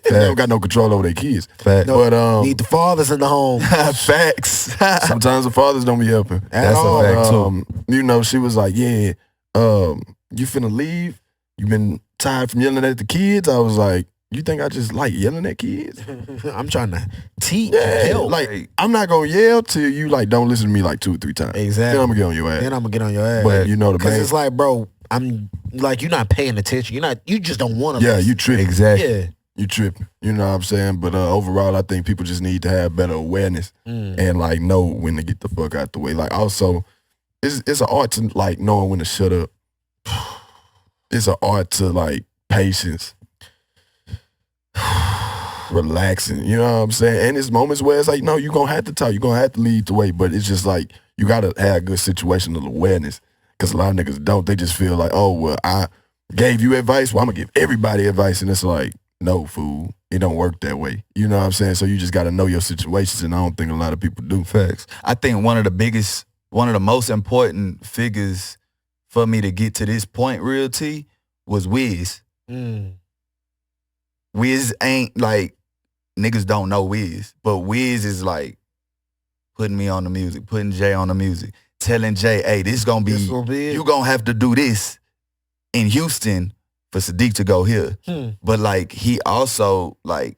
Speaker 2: They don't got no control over their kids.
Speaker 1: Facts.
Speaker 3: No, but need the fathers in the home.
Speaker 1: Facts.
Speaker 2: Sometimes the fathers don't be helping.
Speaker 1: That's a fact too.
Speaker 2: You know, she was like, yeah, you finna leave? You been tired from yelling at the kids? I was like, you think I just like yelling at kids?
Speaker 3: I'm trying to teach.
Speaker 2: Help. Like, I'm not gonna yell till you like don't listen to me like 2 or 3 times.
Speaker 3: Exactly.
Speaker 2: Then I'm gonna get on your ass. But you know the
Speaker 3: because it's like, bro, I'm like, you're not paying attention. You just don't want to.
Speaker 2: Yeah, you tripping.
Speaker 1: Exactly.
Speaker 3: Yeah.
Speaker 2: You tripping. You know what I'm saying? But overall, I think people just need to have better awareness and like know when to get the fuck out the way. Like, also, it's an art to like knowing when to shut up. It's an art to like patience. Relaxing, you know what I'm saying? And it's moments where it's like, no, you're going to have to talk. You're going to have to lead the way. But it's just like, you got to have good situational awareness. Because a lot of niggas don't. They just feel like, oh, well, I gave you advice. Well, I'm going to give everybody advice. And it's like, no, fool. It don't work that way. You know what I'm saying? So you just got to know your situations. And I don't think a lot of people do.
Speaker 1: Facts. I think one of the most important figures for me to get to this point, real T, was Wiz. Wiz ain't like, niggas don't know Wiz, but Wiz is like putting me on the music, putting Jay on the music, telling Jay, hey, this is gonna be you gonna have to do this in Houston for Siddiq to go here. But like, he also like,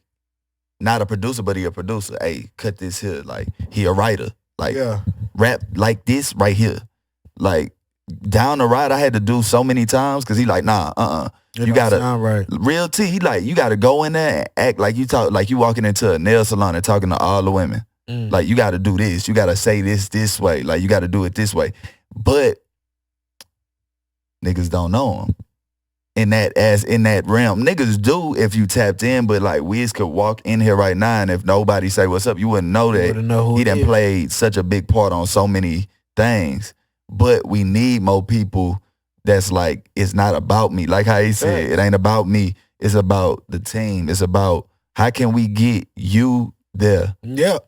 Speaker 1: not a producer, but he a producer. Hey, cut this here. Like, he a writer. Like, rap like this right here. Like, down the ride I had to do so many times because he like, nah, you gotta
Speaker 3: right.
Speaker 1: Real T, he like, you gotta go in there and act like you talk like you walking into a nail salon and talking to all the women. Like, you gotta do this, you gotta say this way, like you gotta do it this way. But niggas don't know him. In that realm. Niggas do if you tapped in, but like Wiz could walk in here right now and if nobody say what's up, you wouldn't know that he done played such a big part on so many things. But we need more people that's like, it's not about me. Like how he said, it ain't about me. It's about the team. It's about how can we get you there.
Speaker 3: Yeah.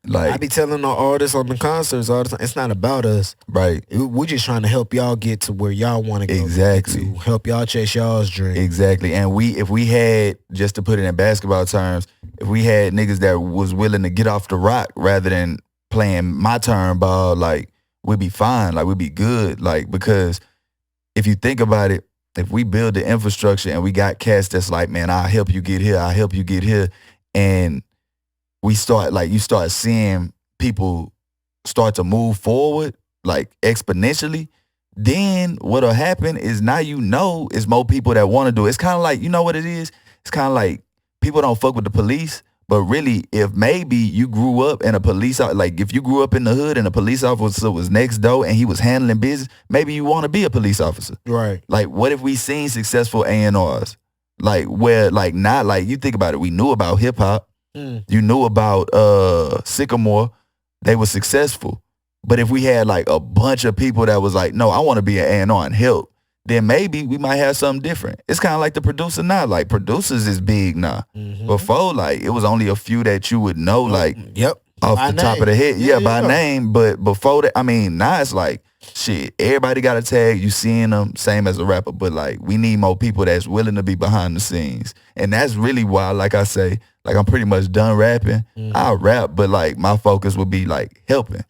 Speaker 1: Like,
Speaker 3: I be telling the artists on the concerts all the time, it's not about us.
Speaker 1: Right.
Speaker 3: We're just trying to help y'all get to where y'all want to go.
Speaker 1: Exactly.
Speaker 3: To help y'all chase y'all's dream.
Speaker 1: Exactly. And if we had, just to put it in basketball terms, if we had niggas that was willing to get off the rock rather than playing my turn ball, like, we'd be fine. Like, we'd be good. Like, because if you think about it, if we build the infrastructure and we got cats that's like, man, I'll help you get here, I'll help you get here, and we start, like, you start seeing people start to move forward, like, exponentially, then what'll happen is now it's more people that want to do it. It's kind of like, you know what it is? It's kind of like people don't fuck with the police, but really, if maybe you grew up in if you grew up in the hood and a police officer was next door and he was handling business, maybe you want to be a police officer.
Speaker 3: Right.
Speaker 1: Like, what if we seen successful A&Rs? Like where like not like you think about it, we knew about hip hop. You knew about Sycamore. They were successful. But if we had like a bunch of people that was like, no, I want to be an A&R and help, then maybe we might have something different. It's kind of like the producer now. Like producers is big now. Before, like it was only a few that you would know, like off the top of the head. Yeah, by name. But before that, I mean, now it's like, shit, everybody got a tag. You seeing them, same as a rapper. But like, we need more people that's willing to be behind the scenes. And that's really why, like I say, like I'm pretty much done rapping. I rap, but like my focus would be like helping.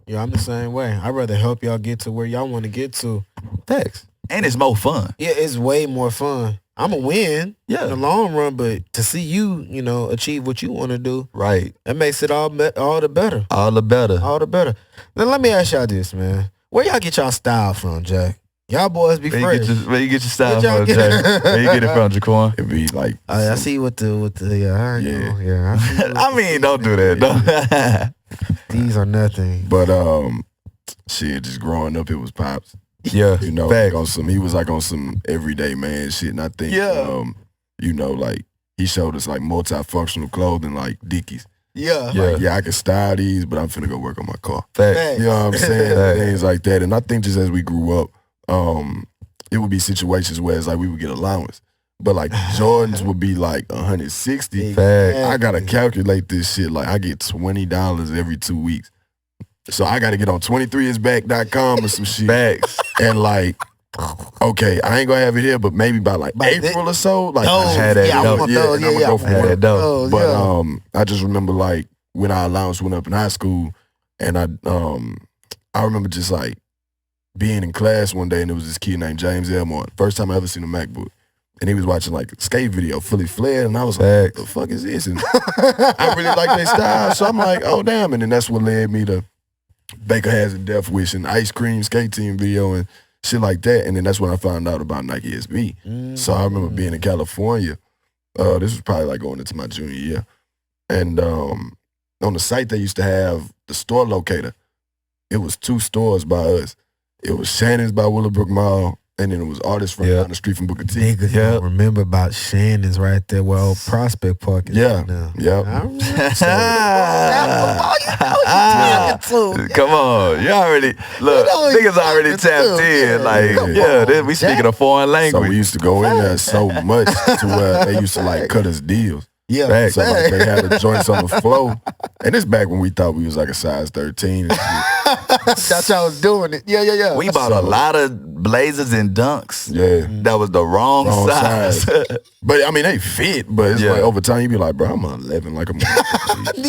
Speaker 3: Yeah, I'm the same way. I'd rather help y'all get to where y'all want to get to.
Speaker 1: Thanks. And it's more fun.
Speaker 3: Yeah, it's way more fun. I'm a win in the long run, but to see you, you know, achieve what you want to do,
Speaker 1: right?
Speaker 3: That makes it all the better.
Speaker 1: All the better.
Speaker 3: Then let me ask y'all this, man. Where y'all get y'all style from, Jack? Y'all boys be fresh.
Speaker 1: Where you get your style from, Jack? Where you get it from, Jaquan?
Speaker 2: It be like
Speaker 3: I see what the yeah.
Speaker 1: I mean, don't do that.
Speaker 3: These are nothing.
Speaker 2: But shit, just growing up, it was Pops.
Speaker 1: Yeah,
Speaker 2: you know, like he was like on some everyday man shit, and I think, you know, like he showed us like multifunctional clothing, like Dickies. Like, I can style these, but I'm finna go work on my car.
Speaker 1: Facts.
Speaker 2: You know what I'm saying? Things like that. And I think just as we grew up, it would be situations where it's like we would get allowance. But like Jordans would be like 160.
Speaker 1: Facts.
Speaker 2: I gotta calculate this shit. Like I get $20 every 2 weeks. So I gotta get on 23isback.com or some shit.
Speaker 1: Facts.
Speaker 2: And like, okay, I ain't gonna have it here, but maybe by like April or so, like
Speaker 1: I had that
Speaker 2: dope. But I just remember like when our allowance went up in high school, and I remember just like being in class one day, and there was this kid named James Elmore. First time I ever seen a MacBook. And he was watching like a skate video, fully flared, and I was like, what the fuck is this? And I really like their style, so I'm like, oh damn. And then that's what led me to Baker Has a Death Wish and Ice Cream skate team video and shit like that. And then that's when I found out about Nike SB. So I remember being in California. This was probably like going into my junior year. And on the site, they used to have the store locator. It was 2 stores by us. It was Shannon's by Willowbrook Mall, and then it was Artists from down the street from Booker T.
Speaker 3: Niggas don't remember about Shannon's right there where old Prospect Park is.
Speaker 2: Yeah.
Speaker 1: Come on. You already, look, niggas already tapped in. Like, we speaking a foreign language.
Speaker 2: So we used to go in there so much to where they used to like cut us deals.
Speaker 3: Yeah.
Speaker 2: So like they had the joints on the floor. And it's back when we thought we was like a size 13 and shit.
Speaker 3: That's how I was doing it. Yeah.
Speaker 1: We bought a lot of blazers and dunks.
Speaker 2: Yeah.
Speaker 1: That was the wrong size.
Speaker 2: But I mean, they fit, but it's like over time you be like, bro, I'm 11 like a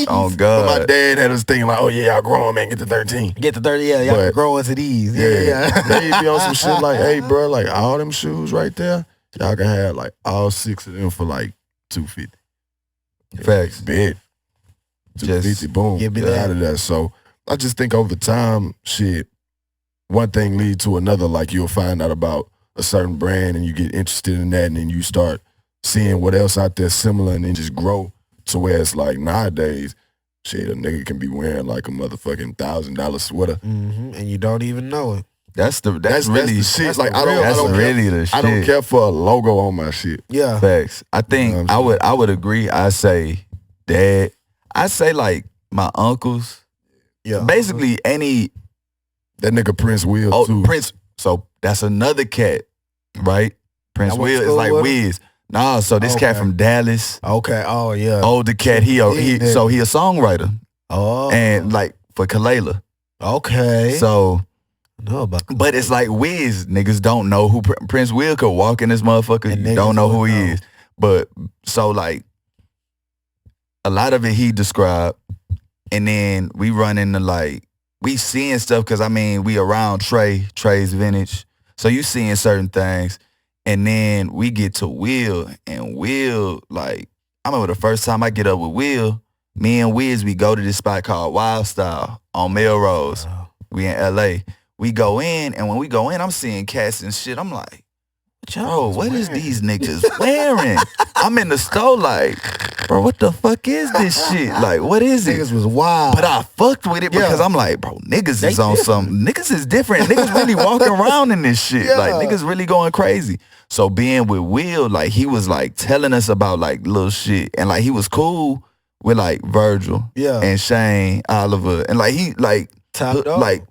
Speaker 1: oh God.
Speaker 2: But my dad had us thinking like, oh yeah, y'all growing, man, get to 13.
Speaker 3: Get to 30, y'all can grow into these. Yeah.
Speaker 2: They be on some shit like, hey bro, like all them shoes right there, y'all can have like all 6 of them for like $250.
Speaker 1: Facts.
Speaker 2: Bet. $250, boom. Get out of that. So I just think over time, shit, one thing lead to another. Like you'll find out about a certain brand and you get interested in that, and then you start seeing what else out there similar, and then just grow to where it's like nowadays, shit, a nigga can be wearing like a motherfucking $1,000 sweater.
Speaker 3: And you don't even know it.
Speaker 1: That's really the shit.
Speaker 2: That's like
Speaker 1: the shit.
Speaker 2: I don't care for a logo on my shit.
Speaker 3: Yeah.
Speaker 1: Facts. I think I would agree. I say dad. I say like my uncles.
Speaker 3: Yeah.
Speaker 1: Basically any
Speaker 2: that nigga Prince Will too.
Speaker 1: Prince. So that's another cat, right? Prince Will is like Wiz. Nah, so this cat from Dallas.
Speaker 3: Okay. Oh yeah.
Speaker 1: Older cat. He a songwriter.
Speaker 3: Oh.
Speaker 1: And like for Kalela.
Speaker 3: Okay.
Speaker 1: So
Speaker 3: know about that.
Speaker 1: But it's like Wiz, niggas don't know who Prince Will could walk in this motherfucker. And you don't know who he is. But so like a lot of it he described, and then we run into like we seeing stuff because I mean we around Trey's vintage, so you seeing certain things, and then we get to Will, and Will like I remember the first time I get up with Will, me and Wiz we go to this spot called Wild Style on Melrose. Wow. We in LA. We go in, and when we go in, I'm seeing cats and shit. I'm like, bro, what is these niggas wearing? I'm in the store like, bro, what the fuck is this shit? Like, what is it?
Speaker 3: Niggas was wild.
Speaker 1: But I fucked with it because I'm like, bro, niggas is on something. Niggas is different. Niggas really walking around in this shit. Like, niggas really going crazy. So being with Will, like he was like telling us about like little shit, and like he was cool with like Virgil, and Shane, Oliver, and like he like like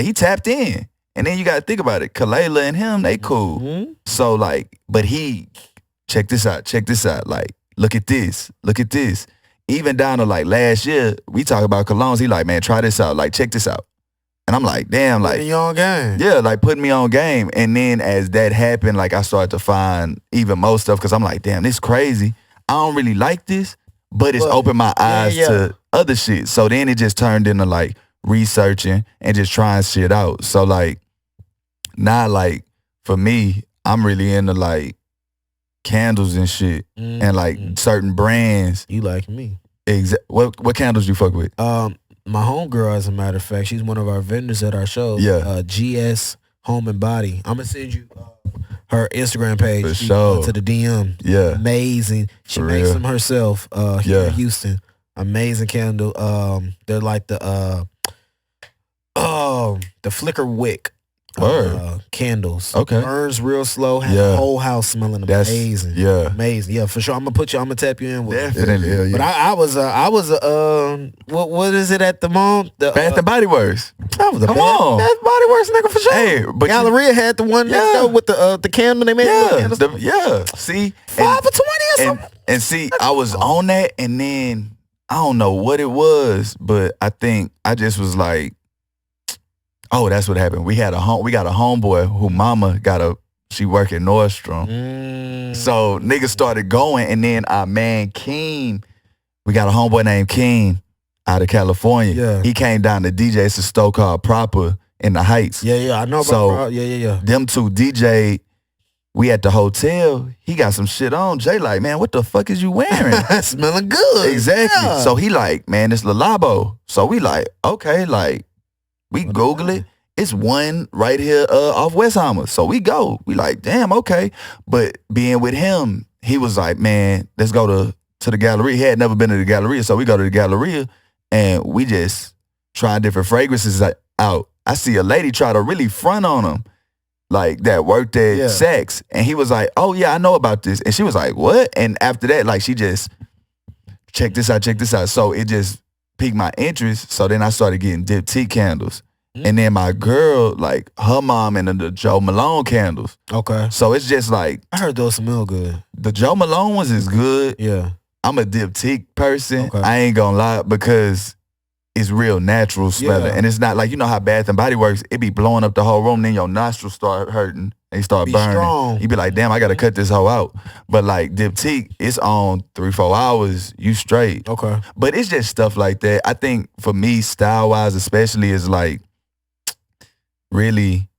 Speaker 1: he tapped in. And then you gotta think about it, Kalela and him, they cool. Mm-hmm. So like, but he check this out, like look at this. Even down to like last year, we talk about colognes. He like, man, try this out, like check this out. And I'm like, damn, like
Speaker 3: putting you on game.
Speaker 1: Yeah, like putting me on game. And then as that happened, like I started to find even more stuff because I'm like, damn, this crazy. I don't really like this, but it's opened my eyes to other shit. So then it just turned into like researching and just trying shit out. So like now, like for me, I'm really into like candles and shit, and like certain brands.
Speaker 3: You like me?
Speaker 1: What candles you fuck with?
Speaker 3: My homegirl, as a matter of fact, she's one of our vendors at our show.
Speaker 1: Yeah.
Speaker 3: GS Home and Body. I'm gonna send you her Instagram page
Speaker 1: for sure.
Speaker 3: To the DM.
Speaker 1: Yeah.
Speaker 3: Amazing. She makes them herself here in Houston. Amazing candle. They're like the flicker wick. Candles.
Speaker 1: Okay.
Speaker 3: Burns real slow. Has the whole house smelling amazing. Amazing. Yeah, for sure. I'm gonna tap you in with
Speaker 1: definitely.
Speaker 3: It. But I was what is it at the mall? The
Speaker 1: Bath and Body Works.
Speaker 3: That was Come on. Bath and Body Works, nigga, for sure.
Speaker 1: Hey, but
Speaker 3: Galleria had the one with the candle they made.
Speaker 1: See,
Speaker 3: 5 for $20 or something.
Speaker 1: And see, I was on that, and then I don't know what it was, but I think I just was like, oh, that's what happened. We got a homeboy who mama she work at Nordstrom. So niggas started going, and then our man Keem, we got a homeboy named Keem out of California.
Speaker 3: Yeah.
Speaker 1: He came down to DJ. It's a store called Proper in the Heights.
Speaker 3: Yeah, I know about
Speaker 1: them two DJ, we at the hotel, he got some shit on. Jay like, man, what the fuck is you wearing?
Speaker 3: Smelling good.
Speaker 1: Exactly.
Speaker 3: Yeah.
Speaker 1: So he like, man, it's Lalabo. So we like, okay, like, we Google it. It's one right here off Westheimer. So we go. We like, damn, okay. But being with him, he was like, man, let's go to the Galleria. He had never been to the Galleria. So we go to the Galleria and we just try different fragrances out. I see a lady try to really front on him, like that worked at Saks. And he was like, oh yeah, I know about this. And she was like, what? And after that, like she just, check this out. So it just piqued my interest. So then I started getting diptyque candles. And then my girl, like her mom and the Joe Malone candles.
Speaker 3: Okay.
Speaker 1: So it's just like,
Speaker 3: I heard those smell good.
Speaker 1: The Joe Malone ones is good.
Speaker 3: Yeah.
Speaker 1: I'm a diptyque person.
Speaker 3: Okay.
Speaker 1: I ain't gonna lie, because it's real natural smelling. And it's not like, you know how Bath and Body Works, it be blowing up the whole room, then your nostrils start hurting. They start burning.
Speaker 3: Strong.
Speaker 1: You be like, damn, I gotta cut this hoe out. But like diptyque, it's on 3-4 hours, you straight.
Speaker 3: Okay.
Speaker 1: But it's just stuff like that. I think for me, style-wise especially, is like really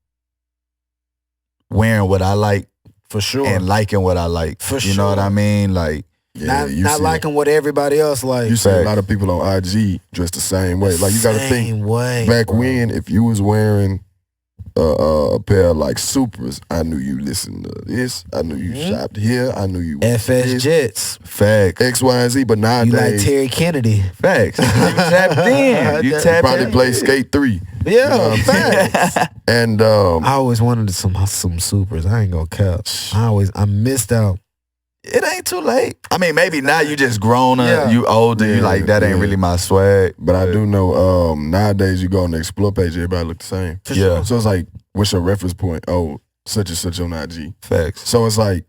Speaker 1: wearing what I like.
Speaker 3: For sure.
Speaker 1: And liking what I like.
Speaker 3: For
Speaker 1: you know what I mean? Like,
Speaker 3: not liking what everybody else likes.
Speaker 2: You see a lot of people on IG dressed the same way. Like, you got to think, back when, if you was wearing a pair of like Supras, I knew you listened to this. I knew you shopped here. I knew you
Speaker 3: FS Jets.
Speaker 1: Facts.
Speaker 2: X, Y, and Z. But nowadays,
Speaker 3: you like Terry Kennedy.
Speaker 1: Facts. You tapped in. You tapped
Speaker 2: probably
Speaker 1: in.
Speaker 2: play Skate 3.
Speaker 3: Yeah,
Speaker 2: you know
Speaker 3: facts.
Speaker 2: And
Speaker 3: I always wanted some Supers. I ain't gonna cap. I missed out.
Speaker 1: It ain't too late. I mean, maybe now you just grown up, you older, you like, that ain't really my swag.
Speaker 2: But I do know nowadays you go on the Explore page, everybody look the same.
Speaker 1: Yeah.
Speaker 2: So it's like, what's your reference point? Oh, such and such on IG.
Speaker 1: Facts.
Speaker 2: So it's like,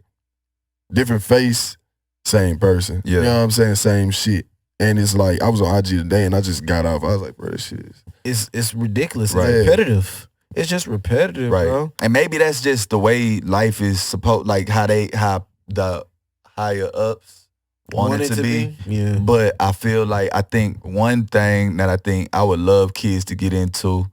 Speaker 2: different face, same person.
Speaker 1: Yeah.
Speaker 2: You know what I'm saying? Same shit. And it's like, I was on IG today and I just got off. I was like, bro, this shit is...
Speaker 3: It's ridiculous.
Speaker 1: Right.
Speaker 3: It's repetitive. It's just repetitive,
Speaker 1: right,
Speaker 3: bro.
Speaker 1: And maybe that's just the way life is supposed, like how the higher ups want it to be.
Speaker 3: Yeah.
Speaker 1: But I think one thing that I think I would love kids to get into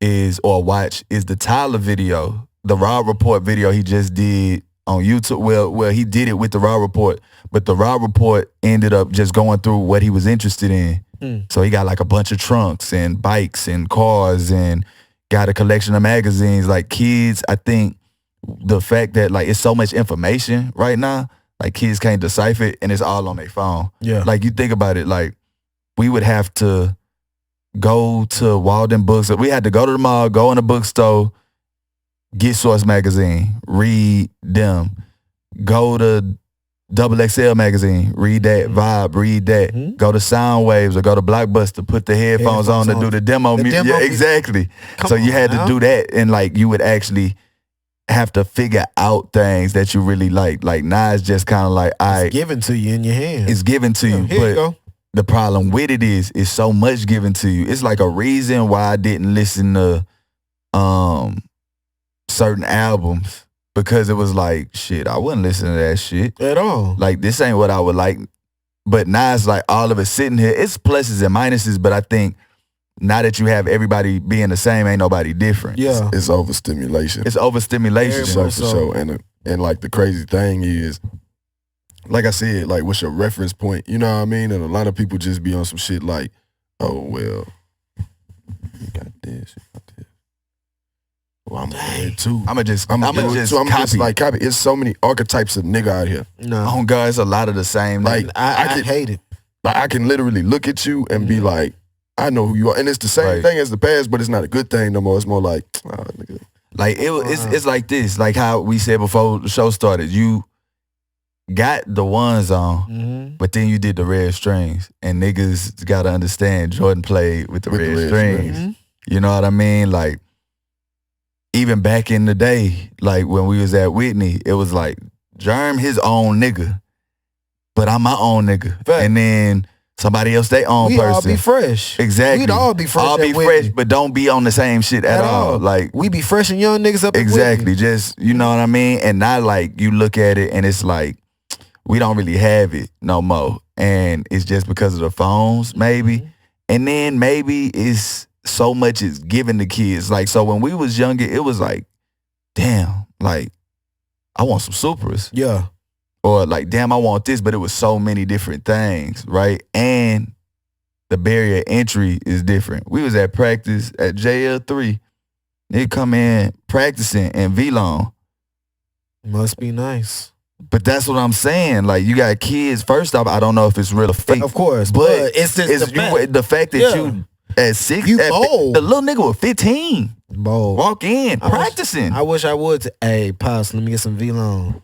Speaker 1: watch is the Tyler video, the Raw Report video he just did on YouTube. Well, he did it with the Raw Report, but the Raw Report ended up just going through what he was interested in. So he got like a bunch of trunks and bikes and cars and got a collection of magazines. Like, kids, I think the fact that like it's so much information right now, like kids can't decipher it and it's all on their phone.
Speaker 3: Yeah.
Speaker 1: Like, you think about it, like we would have to go to Walden Books. We had to go to the mall, go in a bookstore, get Source Magazine, read them. Go to XXL Magazine, read that. Vibe, read that. Go to Sound Waves or go to Blockbuster, put the headphones on to do the demo music. Yeah, exactly. So you had to do that, and like you would actually have to figure out things that you really like. Like now it's just kind of like,
Speaker 3: it's given to you in your hand.
Speaker 1: It's given to you.
Speaker 3: Here
Speaker 1: but
Speaker 3: you go.
Speaker 1: The problem with it is so much given to you. It's like a reason why I didn't listen to certain albums, because it was like, shit, I wouldn't listen to that shit
Speaker 3: at all.
Speaker 1: Like, this ain't what I would like. But now it's like all of it sitting here. It's pluses and minuses, but I think now that you have everybody being the same, ain't nobody different.
Speaker 3: Yeah.
Speaker 2: It's overstimulation.
Speaker 1: It's overstimulation.
Speaker 2: For sure. And like the crazy thing is, like I said, like what's your reference point? You know what I mean? And a lot of people just be on some shit like, oh, well, you got this, you got this. Well, I'm gonna too. I'm gonna just copy. It's so many archetypes of nigga out here.
Speaker 1: No, oh God, it's a lot of the same.
Speaker 3: Like I hate it.
Speaker 2: Like I can literally look at you and be like, I know who you are, and it's the same thing as the past, but it's not a good thing no more. It's more like, oh, nigga.
Speaker 1: Like it's like this, like how we said before the show started. You got the ones on, but then you did the red strings, and niggas gotta understand Jordan played with the red strings. You know what I mean? Like, even back in the day, like when we was at Whitney, it was like Jerm his own nigga, but I'm my own nigga. Fact. And then somebody else they own person. We all
Speaker 3: be fresh.
Speaker 1: Exactly.
Speaker 3: We'd all be fresh.
Speaker 1: All be fresh, but don't be on the same shit at all. Like,
Speaker 3: we be fresh and young niggas up.
Speaker 1: Exactly. Just, you know what I mean? And not like you look at it and it's like, we don't really have it no more. And it's just because of the phones, maybe. And then maybe it's so much is given to kids. Like, so when we was younger, it was like, damn, like, I want some Supras.
Speaker 3: Yeah.
Speaker 1: Or like, damn, I want this, but it was so many different things, right? And the barrier entry is different. We was at practice at JL3. They come in practicing in V-Long.
Speaker 3: Must be nice.
Speaker 1: But that's what I'm saying. Like, you got kids. First off, I don't know if it's real or fake.
Speaker 3: Of course, but it's just
Speaker 1: the fact that you at 6,
Speaker 3: you bold.
Speaker 1: The little nigga was 15.
Speaker 3: Bold.
Speaker 1: Walk in, practicing.
Speaker 3: I wish I would. Hey, Pops, let me get some V-Long.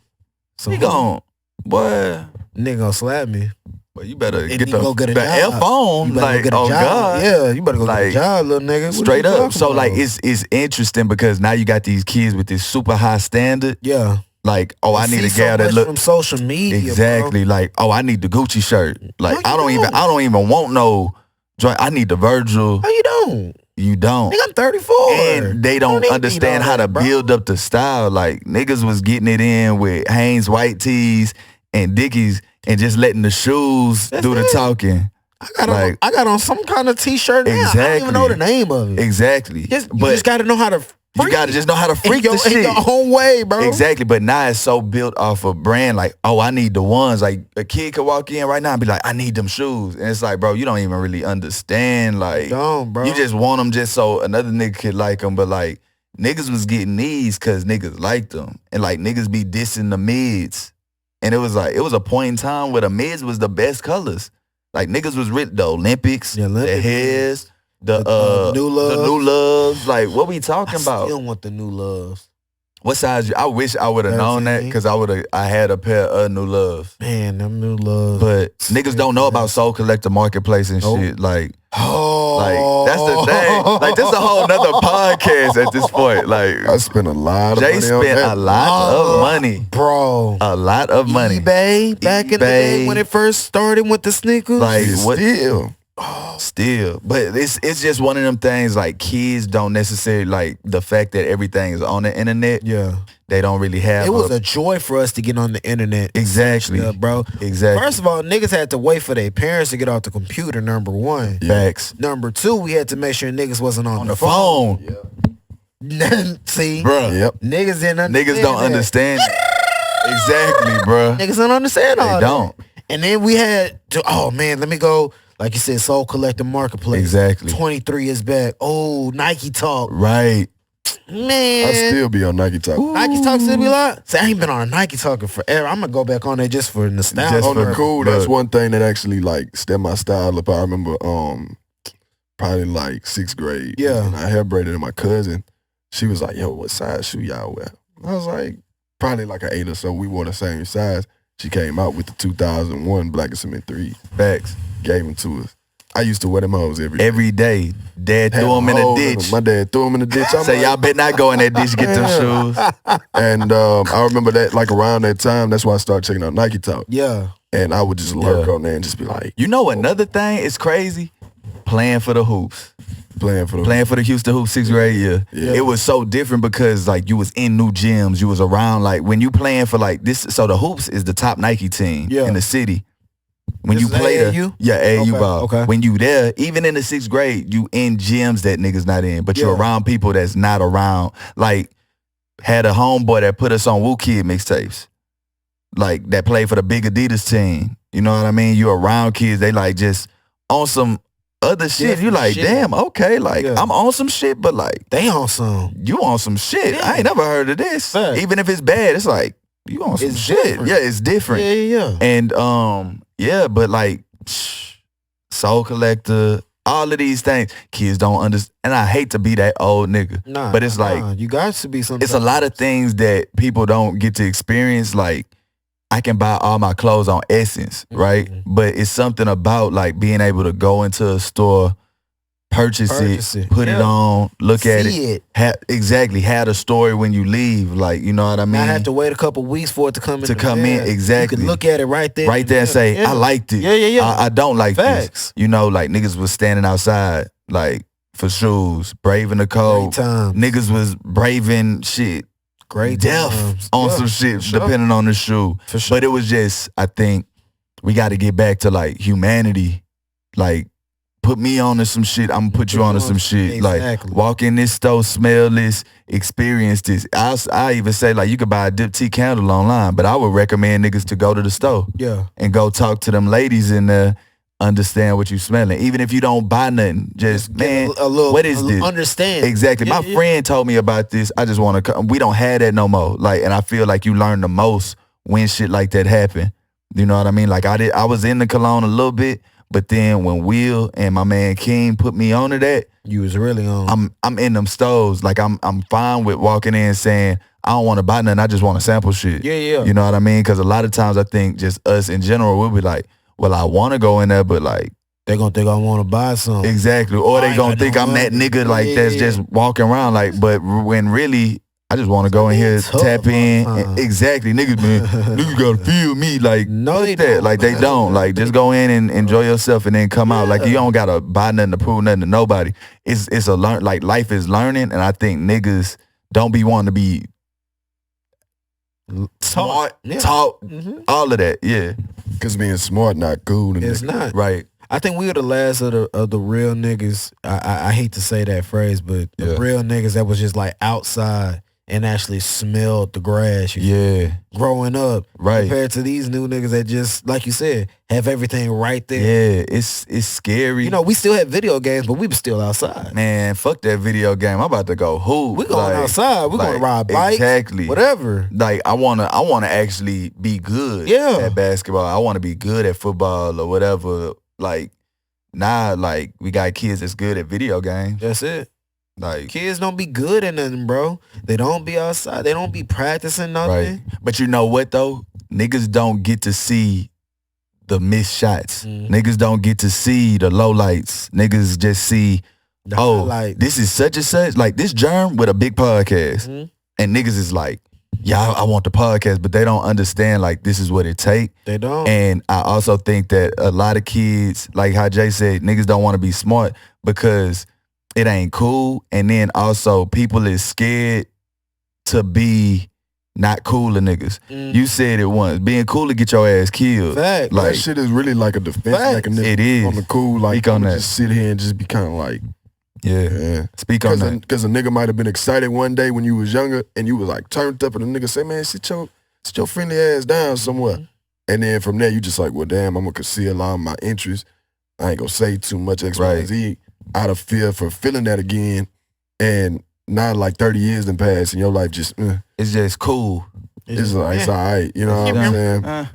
Speaker 1: He gon', boy.
Speaker 3: Nigga gonna slap me.
Speaker 1: But you better get
Speaker 3: the
Speaker 1: F on. Like, oh God.
Speaker 3: Yeah, you better go get a job, little nigga.
Speaker 1: Straight up. So like, it's interesting because now you got these kids with this super high standard.
Speaker 3: Yeah.
Speaker 1: Like, oh, I need a gal that look
Speaker 3: from social media.
Speaker 1: Exactly.
Speaker 3: Bro.
Speaker 1: Like, oh, I need the Gucci shirt. Like, I don't even want no joint. I need the Virgil.
Speaker 3: No, you don't.
Speaker 1: You don't.
Speaker 3: Nigga, I'm 34.
Speaker 1: And they don't understand how to build up the style. Like, niggas was getting it in with Hanes white tees and Dickies and just letting the shoes do the talking.
Speaker 3: I got on some kind of t-shirt now.
Speaker 1: Exactly.
Speaker 3: I don't even know the name of it.
Speaker 1: Exactly.
Speaker 3: You just got to know how to
Speaker 1: You gotta just know how to freak the shit.
Speaker 3: In your own way, bro.
Speaker 1: Exactly, but now it's so built off a brand. Like, oh, I need the ones. Like, a kid could walk in right now and be like, I need them shoes. And it's like, bro, you don't even really understand. Like,
Speaker 3: bro.
Speaker 1: You just want them just so another nigga could like them. But like, niggas was getting these because niggas liked them. And like, niggas be dissing the mids. And it was like, it was a point in time where the mids was the best colors. Like, niggas was the Olympics, the hairs. The new loves. Like, what we talking about?
Speaker 3: I still want the new loves.
Speaker 1: What size? I wish I would have known that because I had a pair of new loves.
Speaker 3: Man, them new loves.
Speaker 1: But niggas don't know about Soul Collector Marketplace and shit. Like, that's the thing. Like, this is a whole nother podcast at this point. Like,
Speaker 2: I spent a lot of money.
Speaker 1: Jay spent a lot of money,
Speaker 3: bro.
Speaker 1: A lot of money.
Speaker 3: eBay back in the day when it first started with the sneakers.
Speaker 1: Like, what? Still, but it's just one of them things. Like, kids don't necessarily like the fact that everything is on the internet.
Speaker 3: Yeah,
Speaker 1: they don't really have.
Speaker 3: It was a joy for us to get on the internet.
Speaker 1: Exactly,
Speaker 3: bro.
Speaker 1: Exactly.
Speaker 3: First of all, niggas had to wait for their parents to get off the computer. Number one.
Speaker 1: Facts.
Speaker 3: Number two, we had to make sure niggas wasn't on the
Speaker 1: phone.
Speaker 3: Yeah. See,
Speaker 1: bro.
Speaker 2: Yep.
Speaker 3: Niggas didn't understand.
Speaker 1: Niggas don't understand. Exactly, bro.
Speaker 3: Niggas don't understand all that.
Speaker 1: They don't.
Speaker 3: And then we had to. Oh man, let me go. Like you said, Soul Collector Marketplace.
Speaker 1: Exactly.
Speaker 3: 23 is back. Oh, Nike Talk.
Speaker 1: Right.
Speaker 3: Man.
Speaker 2: I still be on Nike Talk.
Speaker 3: Nike Talk still be live? See, I ain't been on a Nike Talk in forever. I'm going to go back on there just for nostalgia.
Speaker 2: Just on the cool, that's one thing that actually, like, stepped my style up. I remember probably, like, 6th grade.
Speaker 3: Yeah.
Speaker 2: And I hair braided and my cousin she was like, yo, what size shoe y'all wear? I was like, probably like an 8 or so. We wore the same size. She came out with the 2001 Black and Cement 3.
Speaker 1: Facts.
Speaker 2: Gave them to us. I used to wear them hoes every
Speaker 1: day. Dad threw them in a ditch.
Speaker 2: My dad threw them in the ditch.
Speaker 1: Say, y'all better not go in that ditch to get them shoes.
Speaker 2: And I remember that, like around that time, that's why I started checking out Nike Talk.
Speaker 3: Yeah.
Speaker 2: And I would just lurk on there and just be like.
Speaker 1: You know another thing is crazy? Playing for the hoops. Playing for the Houston Hoops 6th grade year. Yeah. It was so different because like you was in new gyms. You was around like when you playing for like this. So the Hoops is the top Nike team in the city. When
Speaker 3: this
Speaker 1: you play
Speaker 3: AAU?
Speaker 1: AAU ball.
Speaker 3: Okay.
Speaker 1: When you there, even in the 6th grade, you in gyms that niggas not in, but you're around people that's not around. Like, had a homeboy that put us on Woo Kid mixtapes. Like, that played for the big Adidas team. You know what I mean? You around kids, they like just on some other shit. You like, damn, okay, like, I'm on some shit, but like.
Speaker 3: They on some.
Speaker 1: You on some shit. I ain't never heard of this.
Speaker 3: Fact.
Speaker 1: Even if it's bad, it's like, you on some shit.
Speaker 3: Different.
Speaker 1: Yeah, it's different.
Speaker 3: Yeah.
Speaker 1: And, yeah, but like Soul Collector, all of these things, kids don't understand. And I hate to be that old nigga. But it's like
Speaker 3: you got to be something.
Speaker 1: It's a lot of things that people don't get to experience. Like I can buy all my clothes on Essence, right? But it's something about like being able to go into a store, purchase it, put it on, look at it. Have the story when you leave. Like, you know what I mean?
Speaker 3: I have to wait a couple weeks for it to come in.
Speaker 1: Exactly.
Speaker 3: You can look at it right there.
Speaker 1: Right there and say, I liked it.
Speaker 3: Yeah.
Speaker 1: I don't like
Speaker 3: Facts.
Speaker 1: this. You know, like niggas was standing outside, like for shoes, braving the cold. Niggas was braving shit.
Speaker 3: Great
Speaker 1: death on some shit, depending on the shoe.
Speaker 3: For sure.
Speaker 1: But it was just, I think we got to get back to like humanity. Like, put me on to some shit, I'm gonna put you on to some shit.
Speaker 3: Exactly.
Speaker 1: Like, walk in this store, smell this, experience this. I even say, like, you could buy a dip tea candle online, but I would recommend niggas to go to the store.
Speaker 3: Yeah.
Speaker 1: And go talk to them ladies in there, understand what you smelling. Even if you don't buy nothing, just man, what is this?
Speaker 3: Understand.
Speaker 1: Exactly. My friend told me about this. I just want to come. We don't have that no more. Like, and I feel like you learn the most when shit like that happen. You know what I mean? Like, I was in the cologne a little bit, but then when Will and my man King put me onto that,
Speaker 3: you was really on.
Speaker 1: I'm in them stores. Like I'm fine with walking in saying I don't want to buy nothing. I just want to sample shit.
Speaker 3: Yeah.
Speaker 1: You know what I mean? Because a lot of times I think just us in general, we'll be like, well, I want to go in there, but like
Speaker 3: they're gonna think I want to buy something.
Speaker 1: Exactly. Or they gonna think I'm that nigga like that's just walking around like. But when really, I just want to go in here, tap in. Exactly, niggas, man. Niggas gotta feel me. Like,
Speaker 3: no, they
Speaker 1: that.
Speaker 3: don't.
Speaker 1: Like, they don't. Like, just go in and enjoy yourself and then come out. Like, you don't gotta buy nothing to prove nothing to nobody. It's a learn. Like, life is learning, and I think niggas don't be wanting to be smart, taught, all of that. Yeah,
Speaker 2: because being smart not cool.
Speaker 3: It's not
Speaker 1: right.
Speaker 3: I think we were the last of the real niggas. I hate to say that phrase, but the real niggas that was just like outside and actually smelled the grass. Growing up,
Speaker 1: right?
Speaker 3: Compared to these new niggas that just, like you said, have everything right there.
Speaker 1: Yeah, it's scary.
Speaker 3: You know, we still had video games, but we were still outside.
Speaker 1: Man, fuck that video game. I'm about to go hoop.
Speaker 3: We going outside. We gonna ride bikes.
Speaker 1: Exactly.
Speaker 3: Whatever.
Speaker 1: Like I wanna actually be good. At basketball. I wanna be good at football or whatever. Like now, like we got kids that's good at video games.
Speaker 3: That's it.
Speaker 1: Like
Speaker 3: kids don't be good at nothing, bro. They don't be outside. They don't be practicing nothing.
Speaker 1: Right. But you know what though? Niggas don't get to see the missed shots. Niggas don't get to see the lowlights. Niggas just see, this is such and such. Like this Jerm with a big podcast. And niggas is like, yeah, I want the podcast, but they don't understand like this is what it take.
Speaker 3: They don't.
Speaker 1: And I also think that a lot of kids, like how Jay said, niggas don't want to be smart because it ain't cool. And then also people is scared to be not cool to niggas. You said it once. Being cool to get your ass killed.
Speaker 3: Fact.
Speaker 2: Like, that shit is really like a defense mechanism.
Speaker 1: It is.
Speaker 2: On the cool, like,
Speaker 1: Speak on that.
Speaker 2: Just sit here and just be kind of like,
Speaker 1: Speak on that.
Speaker 2: Because a nigga might have been excited one day when you was younger and you was like turned up and the nigga say, man, sit your friendly ass down somewhere. And then from there, you just like, well, damn, I'm going to conceal all my interests. I ain't going to say too much X, Y, and Z out of fear for feeling that again. And now like 30 years done passed and your life just,
Speaker 1: it's just cool.
Speaker 2: It's all right, you know what I'm saying?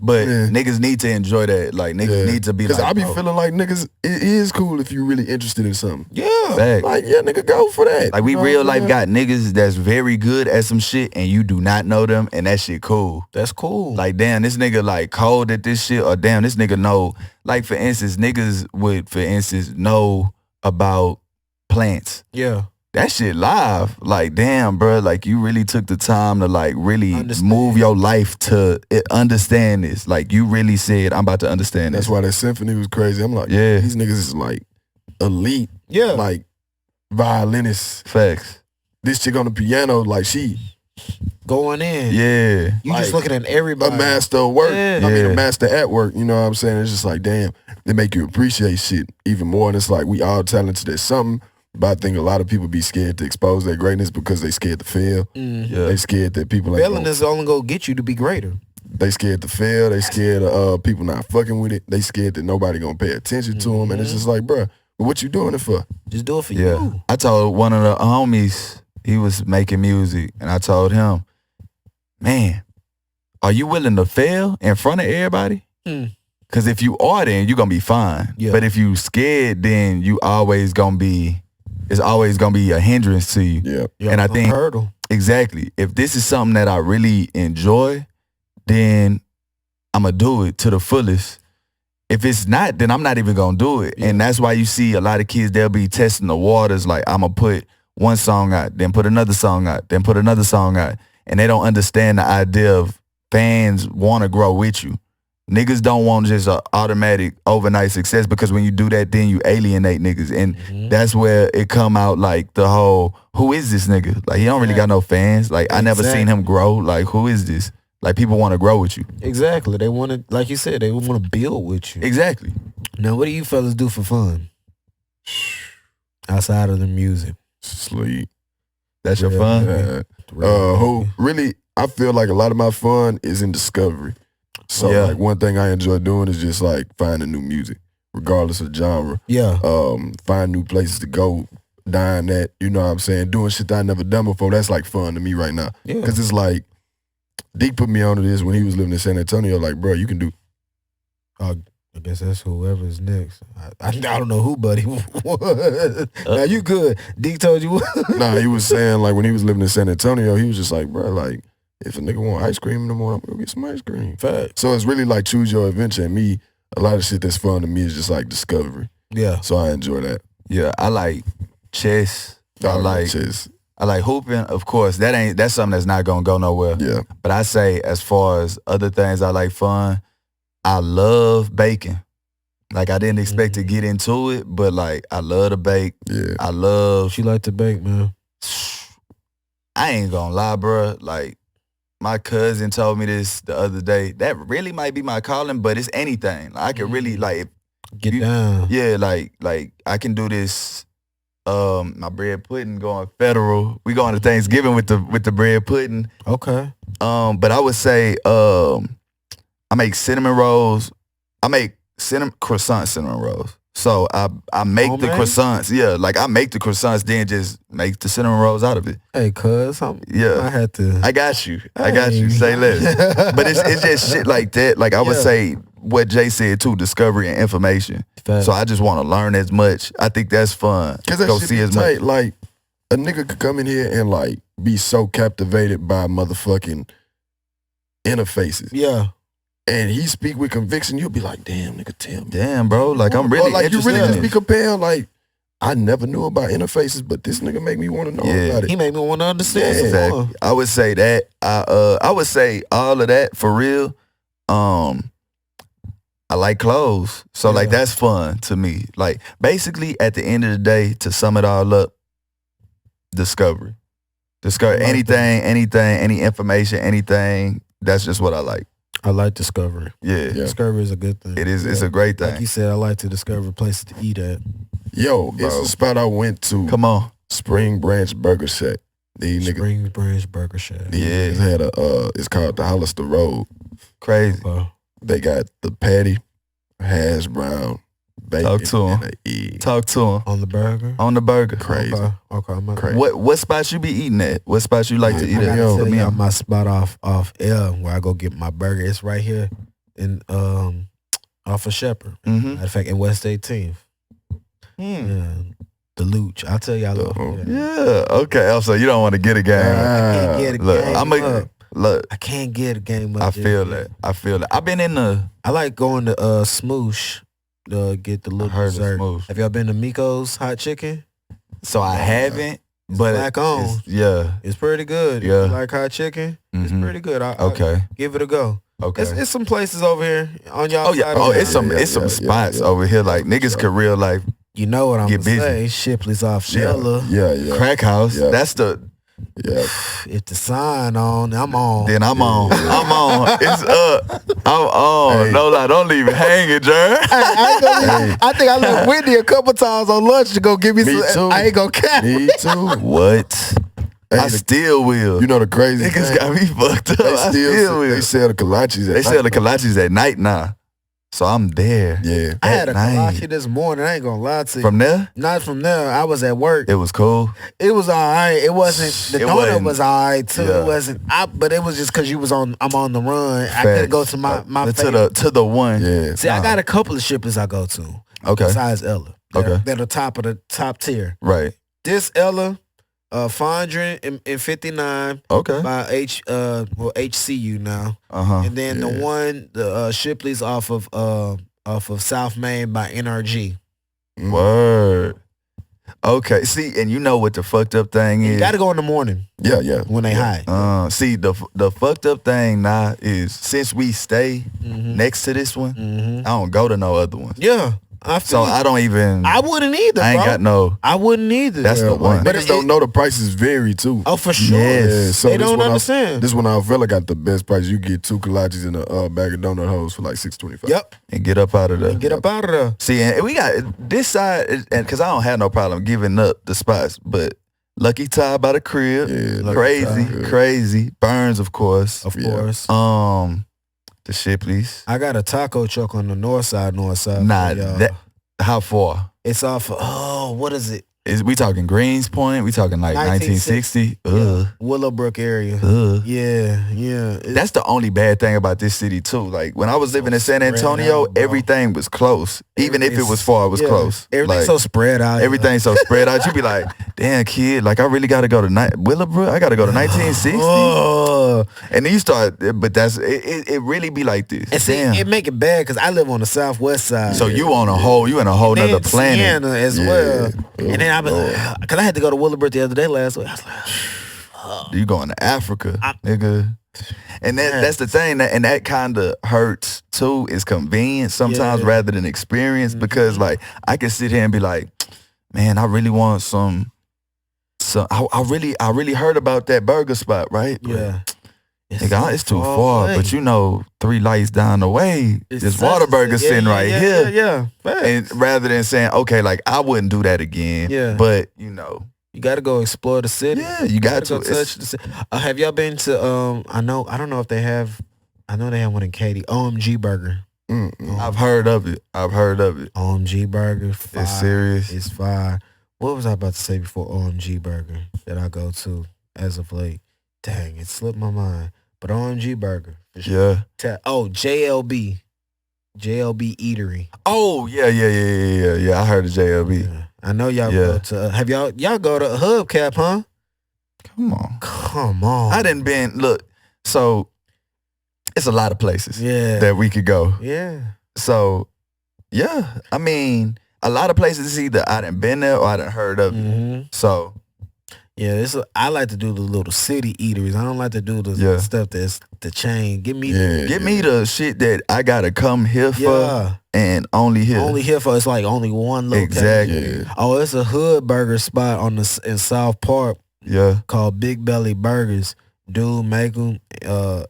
Speaker 1: But niggas need to enjoy that. Like, niggas need to be like,
Speaker 2: because I be feeling like niggas, it is cool if you really interested in something.
Speaker 3: Yeah.
Speaker 1: Fact.
Speaker 2: Like, yeah, nigga, go for that.
Speaker 1: Like, we real life got niggas that's very good at some shit and you do not know them and that shit cool.
Speaker 3: That's cool.
Speaker 1: Like, damn, this nigga like cold at this shit, or damn, this nigga know. Like, for instance, niggas would, for instance, know about plants.
Speaker 3: Yeah.
Speaker 1: That shit live. Like, damn, bro, like, you really took the time to, like, really move your life to understand this. Like, you really said, I'm about to understand this.
Speaker 2: That's why that symphony was crazy. I'm like, these niggas is, like, elite.
Speaker 3: Yeah.
Speaker 2: Like, violinists.
Speaker 1: Facts.
Speaker 2: This chick on the piano, like, she
Speaker 3: going in.
Speaker 1: Yeah.
Speaker 3: You
Speaker 2: like,
Speaker 3: just looking at everybody.
Speaker 2: A master of work.
Speaker 3: Yeah.
Speaker 2: I mean, a master at work. You know what I'm saying? It's just like, damn, they make you appreciate shit even more. And it's like, we all talented at something. But I think a lot of people be scared to expose their greatness because they scared to fail.
Speaker 3: Yeah.
Speaker 2: They scared that people ain't
Speaker 3: failing is only gonna get you to be greater.
Speaker 2: They scared to fail. They scared of people not fucking with it. They scared that nobody gonna pay attention to them. And it's just like, bruh, what you doing it for?
Speaker 3: Just do it for you.
Speaker 1: I told one of the homies, he was making music, and I told him, man, are you willing to fail in front of everybody? Because if you are, then you're gonna be fine.
Speaker 3: Yeah.
Speaker 1: But if you scared, then you always gonna be, it's always gonna be a hindrance to you.
Speaker 2: Yeah.
Speaker 1: And I think
Speaker 3: hurdle.
Speaker 1: Exactly. If this is something that I really enjoy, then I'm gonna do it to the fullest. If it's not, then I'm not even gonna do it. And that's why you see a lot of kids, they'll be testing the waters. Like, I'm gonna put one song out, then put another song out, then put another song out. And they don't understand the idea of fans want to grow with you. Niggas don't want just an automatic overnight success, because when you do that, then you alienate niggas. And that's where it come out like the whole, who is this nigga? Like, he don't really got no fans. Like, I never seen him grow. Like, who is this? Like, people want to grow with you.
Speaker 3: Exactly. They want to, like you said, they want to build with you.
Speaker 1: Exactly.
Speaker 3: Now, what do you fellas do for fun? Outside of the music.
Speaker 2: Sleep.
Speaker 1: That's your fun?
Speaker 2: Who really, I feel like a lot of my fun is in discovery. So like, one thing I enjoy doing is just like finding new music, regardless of genre.
Speaker 3: Yeah.
Speaker 2: Find new places to go, dine at, you know what I'm saying? Doing shit that I never done before. That's like fun to me right now.
Speaker 3: Yeah.
Speaker 2: Because it's like, Deke put me onto this when he was living in San Antonio. Like, bro, you can do.
Speaker 3: I guess that's whoever's next. I don't know who, buddy. Now you good. Deke told you what?
Speaker 2: Nah, he was saying like when he was living in San Antonio, he was just like, bro, like, if a nigga want ice cream in the morning, I'm gonna go get some ice cream.
Speaker 3: Fact.
Speaker 2: So it's really like choose your adventure. And me, a lot of shit that's fun to me is just like discovery.
Speaker 3: Yeah.
Speaker 2: So I enjoy that.
Speaker 1: Yeah, I like chess. I like
Speaker 2: chess.
Speaker 1: I like hooping. Of course, that's something that's not gonna go nowhere.
Speaker 2: Yeah.
Speaker 1: But I say, as far as other things I like fun, I love baking. Like, I didn't expect to get into it, but like, I love to bake.
Speaker 2: Yeah.
Speaker 1: I love.
Speaker 3: She like to bake, man.
Speaker 1: I ain't gonna lie, bro. Like, my cousin told me this the other day. That really might be my calling, but it's anything. Like, I can really like
Speaker 3: get down.
Speaker 1: Yeah, like I can do this. My bread pudding going federal. We going to Thanksgiving with the bread pudding.
Speaker 3: Okay.
Speaker 1: But I would say I make cinnamon rolls. I make croissant cinnamon rolls. So I make the croissants. Yeah, like I make the croissants, then just make the cinnamon rolls out of it.
Speaker 3: Hey, cuz, I had to.
Speaker 1: I got you. I got you. Say less. But it's just shit like that. Like I would say what Jay said too, discovery and information.
Speaker 3: Fact.
Speaker 1: So I just want to learn as much. I think that's fun.
Speaker 2: Because that shit be tight. Like, a nigga could come in here and like be so captivated by motherfucking interfaces.
Speaker 3: Yeah.
Speaker 2: And he speak with conviction, you'll be like, damn, nigga, tell me.
Speaker 1: Damn, bro. Like, I'm really
Speaker 2: like,
Speaker 1: interested.
Speaker 2: You really
Speaker 1: in
Speaker 2: just be compelled, like, I never knew about interfaces, but this nigga make me want to know about it.
Speaker 3: He made me want to understand.
Speaker 1: Exactly. I would say that. I would say all of that for real. I like clothes. So, like, that's fun to me. Like, basically, at the end of the day, to sum it all up, discovery. Discover anything, any information, anything. That's just what I like.
Speaker 3: I like discovery.
Speaker 1: Yeah.
Speaker 3: Discovery is a good thing.
Speaker 1: It is. It's a great thing.
Speaker 3: Like you said, I like to discover places to eat at.
Speaker 2: Yo, it's a spot I went to.
Speaker 1: Come on.
Speaker 2: Spring Branch Burger Shack.
Speaker 3: Spring Branch Burger Shack.
Speaker 2: These had it's called the Hollister Road.
Speaker 1: Crazy.
Speaker 2: They got the patty, hash brown, bacon,
Speaker 1: Talk to him.
Speaker 2: and an egg.
Speaker 1: Talk to him.
Speaker 3: On the burger?
Speaker 1: On the burger.
Speaker 2: Crazy.
Speaker 3: Okay.
Speaker 2: Crazy.
Speaker 1: What spots you be eating at? What spots you like to eat
Speaker 3: I
Speaker 1: at?
Speaker 3: gotta tell you my spot off L where I go get my burger. It's right here in off of Shepherd. Matter of fact, in West 18th. Yeah. The Luch. I'll tell y'all.
Speaker 1: Yeah. Okay. Also, you don't want to get a game.
Speaker 3: I can't get a game up.
Speaker 1: Look,
Speaker 3: I can't get a game up.
Speaker 1: I feel that. I've been in the.
Speaker 3: I like going to Smoosh to get the little dessert. Have y'all been to Miko's Hot Chicken?
Speaker 1: So I haven't, but
Speaker 3: black on. It's pretty good.
Speaker 1: Yeah.
Speaker 3: You like hot chicken? It's pretty good.
Speaker 1: Okay.
Speaker 3: Give it a go.
Speaker 1: Okay.
Speaker 3: It's some places over here on y'all.
Speaker 1: Oh yeah. It's some spots over here like niggas could real life.
Speaker 3: You know what I'm gonna say? Shipley's off Shella.
Speaker 2: Yeah.
Speaker 1: Crack House. Yeah. That's the.
Speaker 2: Yeah.
Speaker 3: If the sign on, I'm on.
Speaker 1: Then I'm on. I'm on. It's up. I'm on. Hey. No lie, don't leave it hanging, Jerm.
Speaker 3: I think I left Whitney a couple times on lunch to go give me some.
Speaker 2: Too.
Speaker 3: I ain't gonna catch.
Speaker 2: Me too.
Speaker 1: What? I still will.
Speaker 2: You know the crazy
Speaker 1: niggas
Speaker 2: thing?
Speaker 1: Got me fucked up. I still will.
Speaker 2: They sell the kolaches at night.
Speaker 1: They sell the kolaches at night now. So I'm there.
Speaker 2: Yeah.
Speaker 3: I had a kolache this morning. I ain't gonna lie to you.
Speaker 1: From there?
Speaker 3: Not from there. I was at work.
Speaker 1: It was cool.
Speaker 3: It was all right. It wasn't. The donut was all right too. Yeah. It wasn't. But it was just because you was on. I'm on the run. Facts. I couldn't go to my favorite.
Speaker 1: to the one.
Speaker 2: Yeah.
Speaker 3: See, I got a couple of shippers I go to.
Speaker 1: Okay.
Speaker 3: Besides Ella.
Speaker 1: Okay.
Speaker 3: They're the top of the top tier.
Speaker 1: Right.
Speaker 3: This Ella. 459 by HCU now. And then the Shipley's off of South Main by NRG.
Speaker 1: Word. Okay. See, and you know what the fucked up thing is?
Speaker 3: You gotta go in the morning.
Speaker 2: Yeah.
Speaker 3: When they high.
Speaker 1: See, the fucked up thing now is since we stay next to this one, I don't go to no other ones.
Speaker 3: Yeah.
Speaker 1: I don't even.
Speaker 3: I wouldn't either.
Speaker 1: I ain't got no.
Speaker 3: I wouldn't either.
Speaker 1: That's the one.
Speaker 2: But niggas don't know the prices vary too.
Speaker 3: Oh, for sure.
Speaker 2: Yeah, so
Speaker 3: they don't understand.
Speaker 2: This one I feel like got the best price. You get 2 kolaches and a bag of donut holes for like $6.25.
Speaker 3: Yep.
Speaker 1: And get up out of there. See, and we got this side, and because I don't have no problem giving up the spots, but Lucky Tie by the crib, crazy. Burns, of course. The Shipley's.
Speaker 3: I got a taco truck on the north side.
Speaker 1: Nah, that. How far?
Speaker 3: It's off of, what is it?
Speaker 1: We talking Greens Point? We talking like 1960?
Speaker 3: Willowbrook area. Yeah.
Speaker 1: That's the only bad thing about this city too. Like when I was living in San Antonio, everything was close. Even if it was far, it was close.
Speaker 3: Everything's so spread out.
Speaker 1: Everything's so spread out. You be like, damn kid, like I really got to go to Willowbrook. I got to go to 1960. And then you start, but it really be like this.
Speaker 3: And see, it make it bad because I live on the southwest side.
Speaker 1: So you in a whole nother planet.
Speaker 3: Sienna as well. And then because I had to go to Willowbrook the other day last week. I was like,
Speaker 1: you going to Africa, nigga. And that's the thing, and that kind of hurts too, is convenience sometimes rather than experience, because like I can sit here and be like, man, I really want some I really heard about that burger spot, right?
Speaker 3: Yeah.
Speaker 1: It's too far, but 3 lights down the way, this Whataburger sitting right here.
Speaker 3: Yeah.
Speaker 1: And rather than saying, okay, like I wouldn't do that again.
Speaker 3: Yeah.
Speaker 1: But
Speaker 3: you got to go explore the city.
Speaker 1: Yeah, you got to
Speaker 3: go touch the city. Have y'all been to? I don't know if they have. I know they have one in Katy. OMG Burger.
Speaker 1: I've heard of it.
Speaker 3: OMG Burger. Fire.
Speaker 1: It's serious.
Speaker 3: It's fire. What was I about to say before OMG Burger that I go to as of late? Dang, it slipped my mind. But OMG Burger. For sure.
Speaker 1: Yeah.
Speaker 3: JLB. JLB Eatery.
Speaker 1: Oh, yeah. I heard of JLB.
Speaker 3: Yeah. I know y'all go to, have y'all go to Hubcap, huh?
Speaker 1: Come on. I didn't been, look, so it's a lot of places that we could go.
Speaker 3: Yeah.
Speaker 1: So, yeah, I mean, a lot of places either I done been there or I done heard of it. So.
Speaker 3: Yeah, I like to do the little city eateries. I don't like to do the stuff that's the chain. Give me
Speaker 1: the shit that I gotta come here for and only here.
Speaker 3: Only here for, it's like only one location.
Speaker 1: Exactly.
Speaker 3: Yeah. Oh, it's a hood burger spot in South Park.
Speaker 1: Yeah.
Speaker 3: Called Big Belly Burgers. Dude make them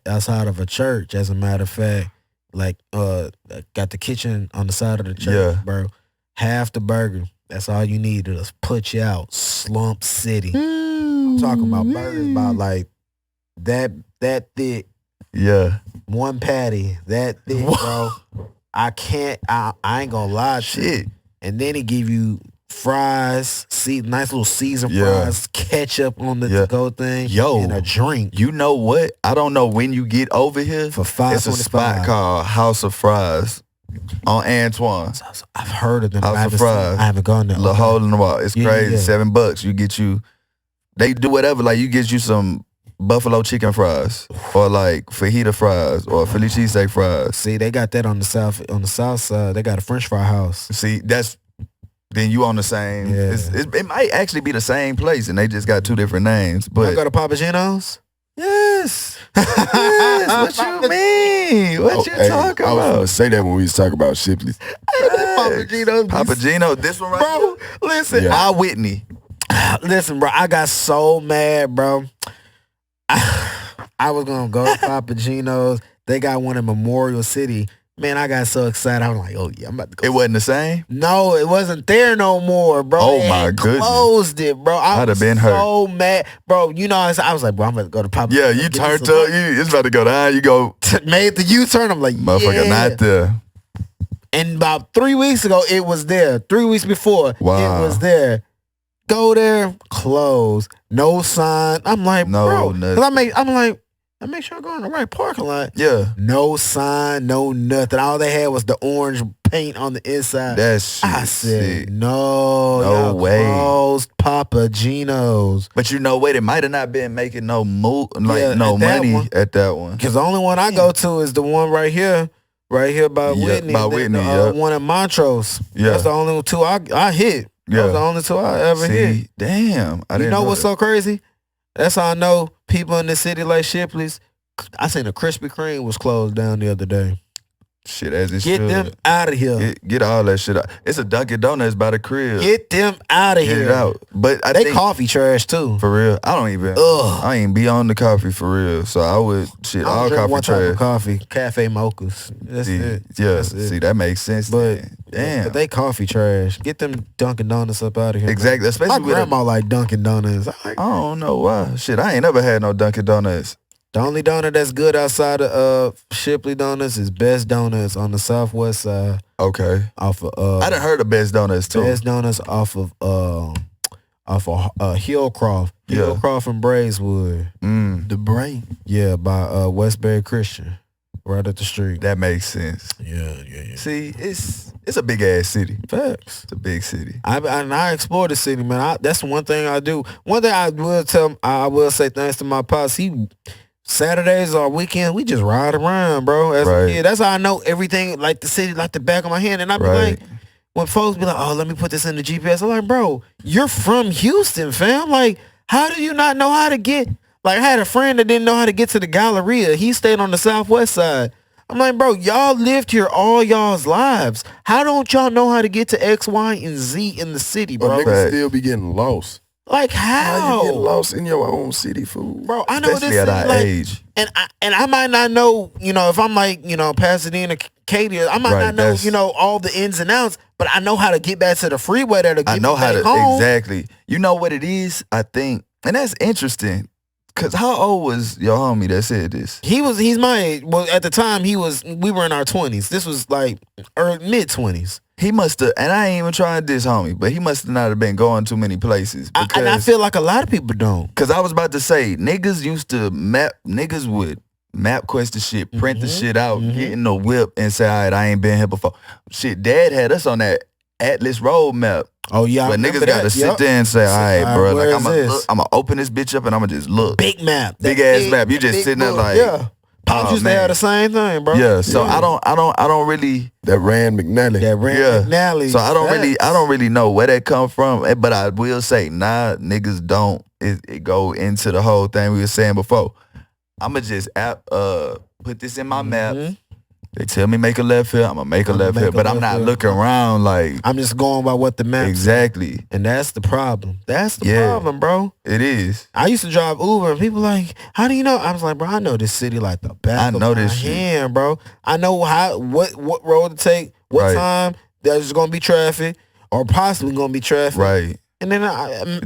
Speaker 3: outside of a church, as a matter of fact. Like got the kitchen on the side of the church, bro. Half the burger. That's all you need to put you out. Slump City. I'm talking about burgers about like that thick.
Speaker 1: Yeah.
Speaker 3: One patty. That thick, bro. I ain't gonna lie to you. And then he give you fries, nice little seasoned fries, ketchup on the to-go thing, and a drink.
Speaker 1: You know what? I don't know when you get over here.
Speaker 3: For $5.25.
Speaker 1: It's a spot called House of Fries on Antoine.
Speaker 3: I've heard of them.
Speaker 1: House of Fries.
Speaker 3: I haven't gone there.
Speaker 1: Little hole in the wall. It's crazy. $7. You get you. They do whatever. Like you get you some buffalo chicken fries, or like fajita fries, or Philly cheesesteak fries.
Speaker 3: See, they got that on the south side. They got a French fry house.
Speaker 1: See, then you on the same. Yeah. It might actually be the same place, and they just got two different names. But
Speaker 3: you go to Papagino's?
Speaker 1: Yes. What you mean? What you talking about?
Speaker 2: I was going to say that when we was talking about Shipley's.
Speaker 1: Papagino, this one right here.
Speaker 3: Bro, listen.
Speaker 1: Whitney.
Speaker 3: Listen, bro, I got so mad, bro. I was going to go to Papagino's. They got one in Memorial City. Man, I got so excited. I was like, oh, yeah, I'm about to go.
Speaker 1: It wasn't the same?
Speaker 3: No, it wasn't there no more, bro.
Speaker 1: Oh, my goodness.
Speaker 3: Closed it, bro.
Speaker 1: I'd have been
Speaker 3: so mad. Bro, you know, I was like, bro, I'm about to go to Papa.
Speaker 1: Yeah, you turned up. It's about to go down. You go.
Speaker 3: Made the U-turn. I'm like,
Speaker 1: motherfucker, not there.
Speaker 3: And about 3 weeks ago, it was there. 3 weeks before, it was there. Go there, closed. No sign. I'm like, bro. I make sure I go in the right parking lot.
Speaker 1: Yeah.
Speaker 3: No sign, no nothing. All they had was the orange paint on the inside.
Speaker 1: That's
Speaker 3: I said,
Speaker 1: sick.
Speaker 3: No
Speaker 1: way.
Speaker 3: Closed Papagino's.
Speaker 1: But you know what? It might have not been making no money at that one.
Speaker 3: Because the only one I go to is the one right here by Whitney.
Speaker 1: By Whitney,
Speaker 3: one in Montrose.
Speaker 1: Yeah.
Speaker 3: That's the only two I hit.
Speaker 1: Yeah.
Speaker 3: That's the only two I ever hit.
Speaker 1: Damn. I didn't
Speaker 3: you know what's so crazy? That's how I know people in the city like Shipley's. I seen the Krispy Kreme was closed down the other day.
Speaker 1: Shit, as it
Speaker 3: Get
Speaker 1: should.
Speaker 3: them out of here.
Speaker 1: Get all that shit out. It's a Dunkin' Donuts by the crib.
Speaker 3: Get them out of here.
Speaker 1: Get it out. But I think
Speaker 3: coffee trash too.
Speaker 1: For real. I ain't be on the coffee for real. So I would all coffee
Speaker 3: one
Speaker 1: trash.
Speaker 3: Type of coffee, cafe mochas. That's it.
Speaker 1: Yeah.
Speaker 3: That's it.
Speaker 1: See, that makes sense.
Speaker 3: But
Speaker 1: damn.
Speaker 3: But they coffee trash. Get them Dunkin' Donuts up out of here.
Speaker 1: Exactly.
Speaker 3: Man.
Speaker 1: Especially
Speaker 3: my grandma like Dunkin' Donuts.
Speaker 1: I don't know why. Shit, I ain't never had no Dunkin' Donuts.
Speaker 3: The only donut that's good outside of Shipley Donuts is Best Donuts on the southwest side.
Speaker 1: Okay.
Speaker 3: Off of
Speaker 1: I done heard of Best Donuts too.
Speaker 3: Best Donuts off of Hillcroft. Hillcroft and Braeswood.
Speaker 1: The Brain.
Speaker 3: Yeah, by Westbury Christian. Right up the street.
Speaker 1: That makes sense.
Speaker 3: Yeah.
Speaker 1: See, it's a big ass city.
Speaker 3: Facts.
Speaker 1: It's a big city.
Speaker 3: I explore the city, man. That's one thing I do. One thing I will say thanks to my pops. Saturdays or weekends, we just ride around, bro. As a kid, that's how I know everything, like the city, like the back of my hand. And I be like, when folks be like, "Oh, let me put this in the GPS," I'm like, "Bro, you're from Houston, fam. Like, how do you not know how to get?" Like, I had a friend that didn't know how to get to the Galleria. He stayed on the southwest side. I'm like, bro, y'all lived here all y'all's lives. How don't y'all know how to get to X, Y, and Z in the city, bro?
Speaker 2: But niggas still be getting lost.
Speaker 3: Like how?
Speaker 2: You get lost in your own city, fool.
Speaker 3: Bro, I know
Speaker 1: especially
Speaker 3: this
Speaker 1: at our age.
Speaker 3: And I might not know, if I'm like, Pasadena, Katy, I might not know, all the ins and outs, but I know how to get back to the freeway there to get home.
Speaker 1: Exactly. You know what it is, I think, and that's interesting. Cause how old was your homie that said this?
Speaker 3: He's my age. Well, at the time we were in our 20s. This was like mid-20s.
Speaker 1: He must have, and I ain't even trying this homie, but he must not have been going too many places.
Speaker 3: And I feel like a lot of people don't.
Speaker 1: Cause I was about to say, niggas would MapQuest the shit, print the shit out, get in the whip and say, all right, I ain't been here before. Shit, Dad had us on that Atlas road map.
Speaker 3: Oh yeah,
Speaker 1: but niggas got to sit there and say, all right, bro, like I'm gonna open this bitch up and I'm gonna just look.
Speaker 3: Big map,
Speaker 1: big ass map. You just sitting there like,
Speaker 3: Pops used to have the same thing, bro.
Speaker 1: Yeah, so I don't really
Speaker 2: that Rand McNally.
Speaker 3: McNally.
Speaker 1: So I don't really know where that come from, but I will say, niggas don't. It go into the whole thing we were saying before. I'ma just put this in my map. They tell me make a left here, I'm gonna make a left here, but I'm not looking around like
Speaker 3: I'm just going by what the map
Speaker 1: exactly.
Speaker 3: And that's the problem. That's the problem, bro.
Speaker 1: It is.
Speaker 3: I used to drive Uber and people like, how do you know? I was like, bro, I know this city like the back of my hand, bro. I know what road to take, what time there's gonna be traffic or possibly gonna be traffic.
Speaker 1: Right.
Speaker 3: And then
Speaker 1: I'ma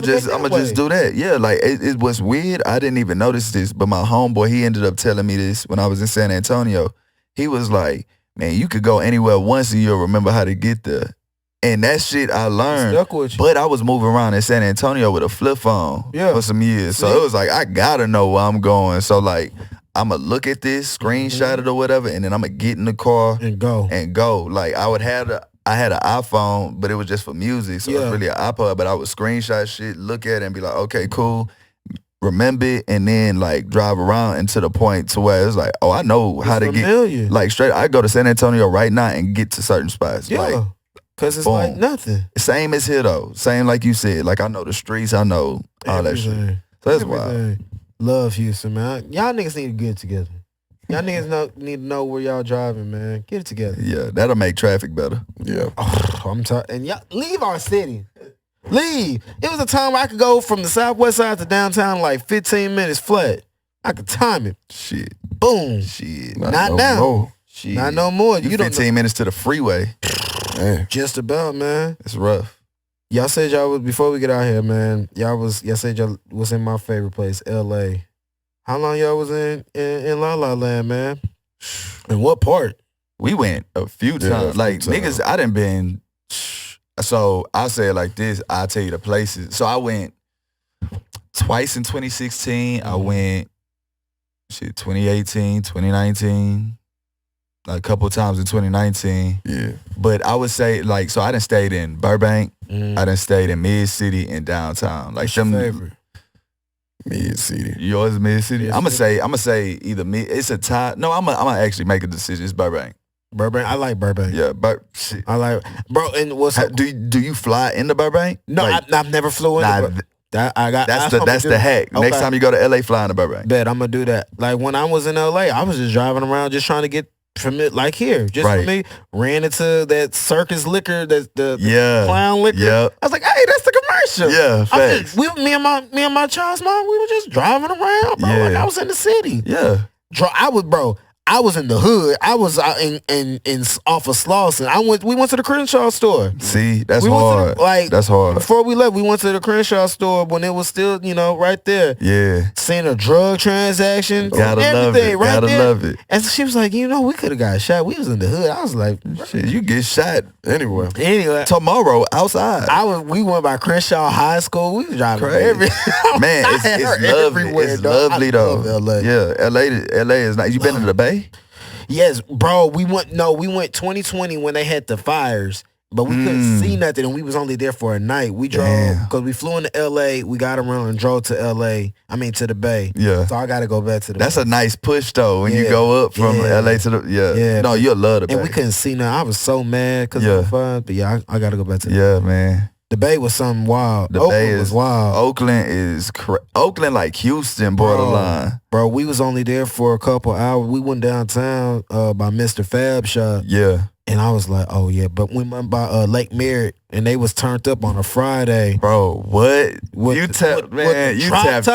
Speaker 1: just do that. Yeah, like it was weird. I didn't even notice this, but my homeboy, he ended up telling me this when I was in San Antonio. He was like, man, you could go anywhere once and you'll remember how to get there. And that shit I learned.
Speaker 3: Stuck with you.
Speaker 1: But I was moving around in San Antonio with a flip phone for some years. So it was like, I gotta know where I'm going. So like, I'm gonna look at this, screenshot it or whatever, and then I'm gonna get in the car
Speaker 3: and go.
Speaker 1: Like I had an iPhone, but it was just for music. So it was really an iPod, but I would screenshot shit, look at it and be like, okay, cool. Remember it, and then like drive around and to the point to where it's like, oh, I know how to get like straight. I go to San Antonio right now and get to certain spots.
Speaker 3: Yeah.
Speaker 1: Like,
Speaker 3: cause it's like nothing.
Speaker 1: Same as here though. Same like you said. Like I know the streets. I know all that shit. So that's wild.
Speaker 3: Love Houston, man. Y'all niggas need to get together. Y'all niggas need to know where y'all driving, man. Get it together.
Speaker 1: Yeah, that'll make traffic better.
Speaker 2: Yeah.
Speaker 3: Oh, I'm tired. And y'all leave our city. Leave. It was a time where I could go from the southwest side to downtown in like 15 minutes flat. I could time it.
Speaker 1: Shit.
Speaker 3: Boom.
Speaker 1: Shit.
Speaker 3: Not now.
Speaker 2: More.
Speaker 3: Shit. Not no more.
Speaker 1: You 15 minutes to the freeway.
Speaker 2: Man.
Speaker 3: Just about, man.
Speaker 1: It's rough.
Speaker 3: Y'all said y'all was, before we get out here, man, y'all said y'all was in my favorite place, LA. How long y'all was in La La Land, man? And what part?
Speaker 1: We went a few times. Like, niggas, I done been, so I'll say it like this, I'll tell you the places. So I went twice in 2016. I went, 2018, 2019. A couple times in 2019.
Speaker 2: Yeah.
Speaker 1: But I would say, like, so I done stayed in Burbank. I done stayed in Mid-City and downtown. Like,
Speaker 3: what's your favorite?
Speaker 2: Mid-City.
Speaker 1: Yours Mid-City? I'm gonna say either mid. It's a tie. No, I'm gonna actually make a decision. It's Burbank.
Speaker 3: Burbank. I like Burbank.
Speaker 1: Yeah, shit.
Speaker 3: I like, bro. And what's
Speaker 1: do you fly into Burbank?
Speaker 3: No,
Speaker 1: like,
Speaker 3: I've never flew into.
Speaker 1: That's the hack. Okay. Next time you go to LA, fly into Burbank.
Speaker 3: Bet I'm gonna do that. Like when I was in LA, I was just driving around, just trying to get from it, like here, just for me, ran into that circus liquor, the clown liquor.
Speaker 1: Yeah.
Speaker 3: I was like, hey, that's the commercial.
Speaker 1: Yeah, facts.
Speaker 3: Me and my child's mom, we were just driving around, bro. Like I was in the city.
Speaker 1: Yeah.
Speaker 3: I was in the hood. I was out in off of Slauson. We went to the Crenshaw store.
Speaker 1: See, that's hard. That's hard.
Speaker 3: Before we left, we went to the Crenshaw store when it was still, right there.
Speaker 1: Yeah.
Speaker 3: Seeing a drug transaction.
Speaker 1: Gotta love it.
Speaker 3: Right
Speaker 1: Gotta
Speaker 3: there.
Speaker 1: love it.
Speaker 3: And so she was like, we could have got shot. We was in the hood. I was like,
Speaker 1: shit, you get shot
Speaker 2: anywhere.
Speaker 3: Anyway.
Speaker 1: Tomorrow, outside.
Speaker 3: We went by Crenshaw High School. We was driving
Speaker 1: Man, it's lovely. It's lovely though.
Speaker 3: LA.
Speaker 1: Yeah, LA is nice. You been to the Bay?
Speaker 3: Yes, bro. We went 2020 when they had the fires, but we couldn't see nothing, and we was only there for a night. We drove because we flew into LA. We got around and drove to LA. To the Bay. Yeah. So I got to go back to the.
Speaker 1: That's Bay. A nice push though when you go up from LA to the yeah. No, you'll love the Bay.
Speaker 3: And we couldn't see nothing. I was so mad because of the fun, but I got to go back to the Bay.
Speaker 1: Yeah, man.
Speaker 3: The Bay was something wild. Oakland was wild.
Speaker 1: Oakland is Oakland like Houston borderline.
Speaker 3: Bro, we was only there for a couple hours. We went downtown by Mr. Fab Shop.
Speaker 1: Yeah.
Speaker 3: And I was like, oh yeah. But we went by Lake Merritt and they was turned up on a Friday.
Speaker 1: Bro, what? You tapped in. You tapped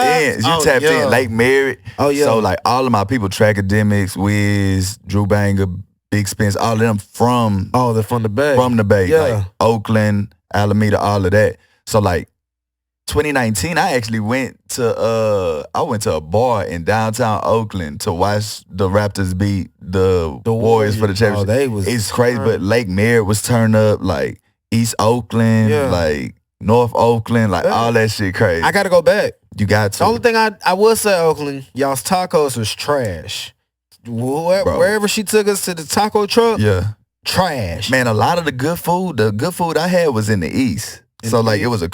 Speaker 1: in Lake Merritt. Oh yeah. So like all of my people, Trackademics, Wiz, Drew Banger, Big Spence, all of them from
Speaker 3: they're from the Bay.
Speaker 1: From the Bay. Yeah. Like Oakland, Alameda, all of that. So like 2019, I actually went to a bar in downtown Oakland to watch the Raptors beat the Warriors for the championship. It's crazy, but Lake Merritt was turned up, like East Oakland, like North Oakland, like all that shit crazy.
Speaker 3: I gotta go back.
Speaker 1: You got to.
Speaker 3: The only thing I will say, Oakland, y'all's tacos was trash. Wherever she took us to the taco truck, trash.
Speaker 1: Man, a lot of the good food I had was in the East. So like it was I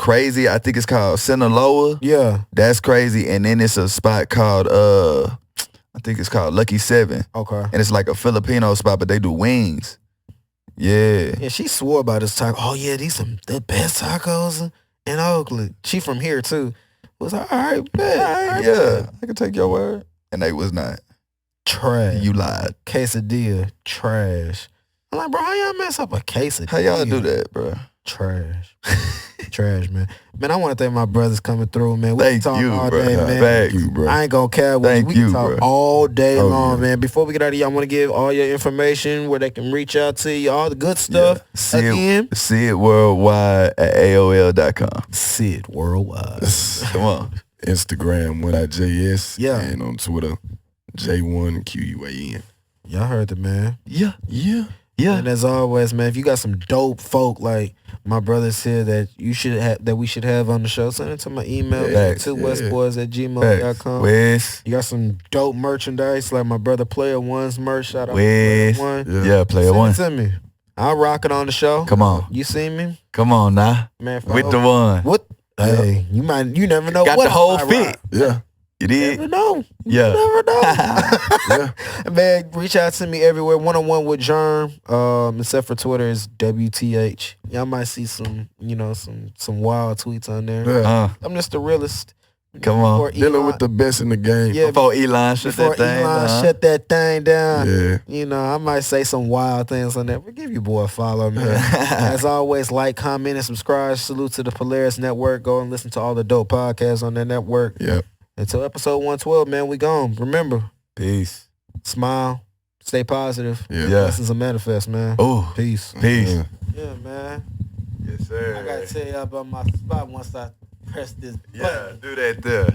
Speaker 1: think it's called Sinaloa.
Speaker 3: Yeah.
Speaker 1: That's crazy. And then it's a spot called I think it's called Lucky 7.
Speaker 3: Okay.
Speaker 1: And it's like a Filipino spot, but they do wings. Yeah.
Speaker 3: Yeah, she swore about this taco. Oh yeah, these some the best tacos in Oakland. She from here too. Was like, all right, bet.
Speaker 1: Yeah. I can take your word. And they was not.
Speaker 3: Trash.
Speaker 1: You lied.
Speaker 3: Quesadilla. Trash. I'm like, bro, how y'all mess up a quesadilla?
Speaker 1: How y'all do that, bro?
Speaker 3: Trash. Trash, man. Man, I want to thank my brothers coming through, man. We
Speaker 1: Thank
Speaker 3: talk
Speaker 1: you,
Speaker 3: all
Speaker 1: bro.
Speaker 3: day, man.
Speaker 1: Thank you, bro.
Speaker 3: I ain't gonna care. We can talk all day long, man. Before we get out of here, I want to give all your information where they can reach out to you, all the good stuff. Again.
Speaker 1: Sid Worldwide at AOL.com.
Speaker 3: Sid Worldwide.
Speaker 1: Come on.
Speaker 2: Instagram, JS. Yeah. And on Twitter, J1QUAN.
Speaker 3: Y'all heard the man.
Speaker 1: Yeah. Yeah.
Speaker 3: And as always, man, if you got some dope folk like my brothers here that you should have, that we should have on the show, send it to my email, westboys@gmail.com.
Speaker 1: Wes.
Speaker 3: You got some dope merchandise like my brother Player One's merch. Shout out to
Speaker 1: Wes.
Speaker 3: Player One.
Speaker 1: Yeah, Player One.
Speaker 3: Send it to me. I'll rock it on the show.
Speaker 1: Come on.
Speaker 3: You see me?
Speaker 1: Come on now.
Speaker 3: Man,
Speaker 1: with the one.
Speaker 3: What? Hey, you never know.
Speaker 1: Got
Speaker 3: what
Speaker 1: the whole
Speaker 3: I
Speaker 1: fit.
Speaker 3: rock.
Speaker 2: Yeah.
Speaker 1: You did?
Speaker 3: Never know.
Speaker 1: Yeah.
Speaker 3: You never know.
Speaker 2: Yeah.
Speaker 3: Man, reach out to me everywhere. One-on-one with Jerm. Except for Twitter is WTH. Y'all might see some wild tweets on there.
Speaker 2: Yeah.
Speaker 3: I'm just the realest.
Speaker 1: Come on.
Speaker 2: Dealing with the best in the game.
Speaker 3: Yeah,
Speaker 1: before Elon shut that thing down.
Speaker 3: shut that thing down.
Speaker 2: Yeah.
Speaker 3: You know, I might say some wild things on there, but give your boy a follow, man. As always, like, comment, and subscribe. Salute to the Polaris Network. Go and listen to all the dope podcasts on that network.
Speaker 2: Yep.
Speaker 3: Until episode 112, man, we gone. Remember,
Speaker 1: Peace.
Speaker 3: smile, stay positive.
Speaker 2: Yeah.
Speaker 3: Blessings and manifest, man.
Speaker 1: Oh,
Speaker 3: Peace.
Speaker 1: peace.
Speaker 3: Yeah, man.
Speaker 1: Yes, sir.
Speaker 3: I gotta tell you about my spot once I press this button.
Speaker 1: Yeah, do that there.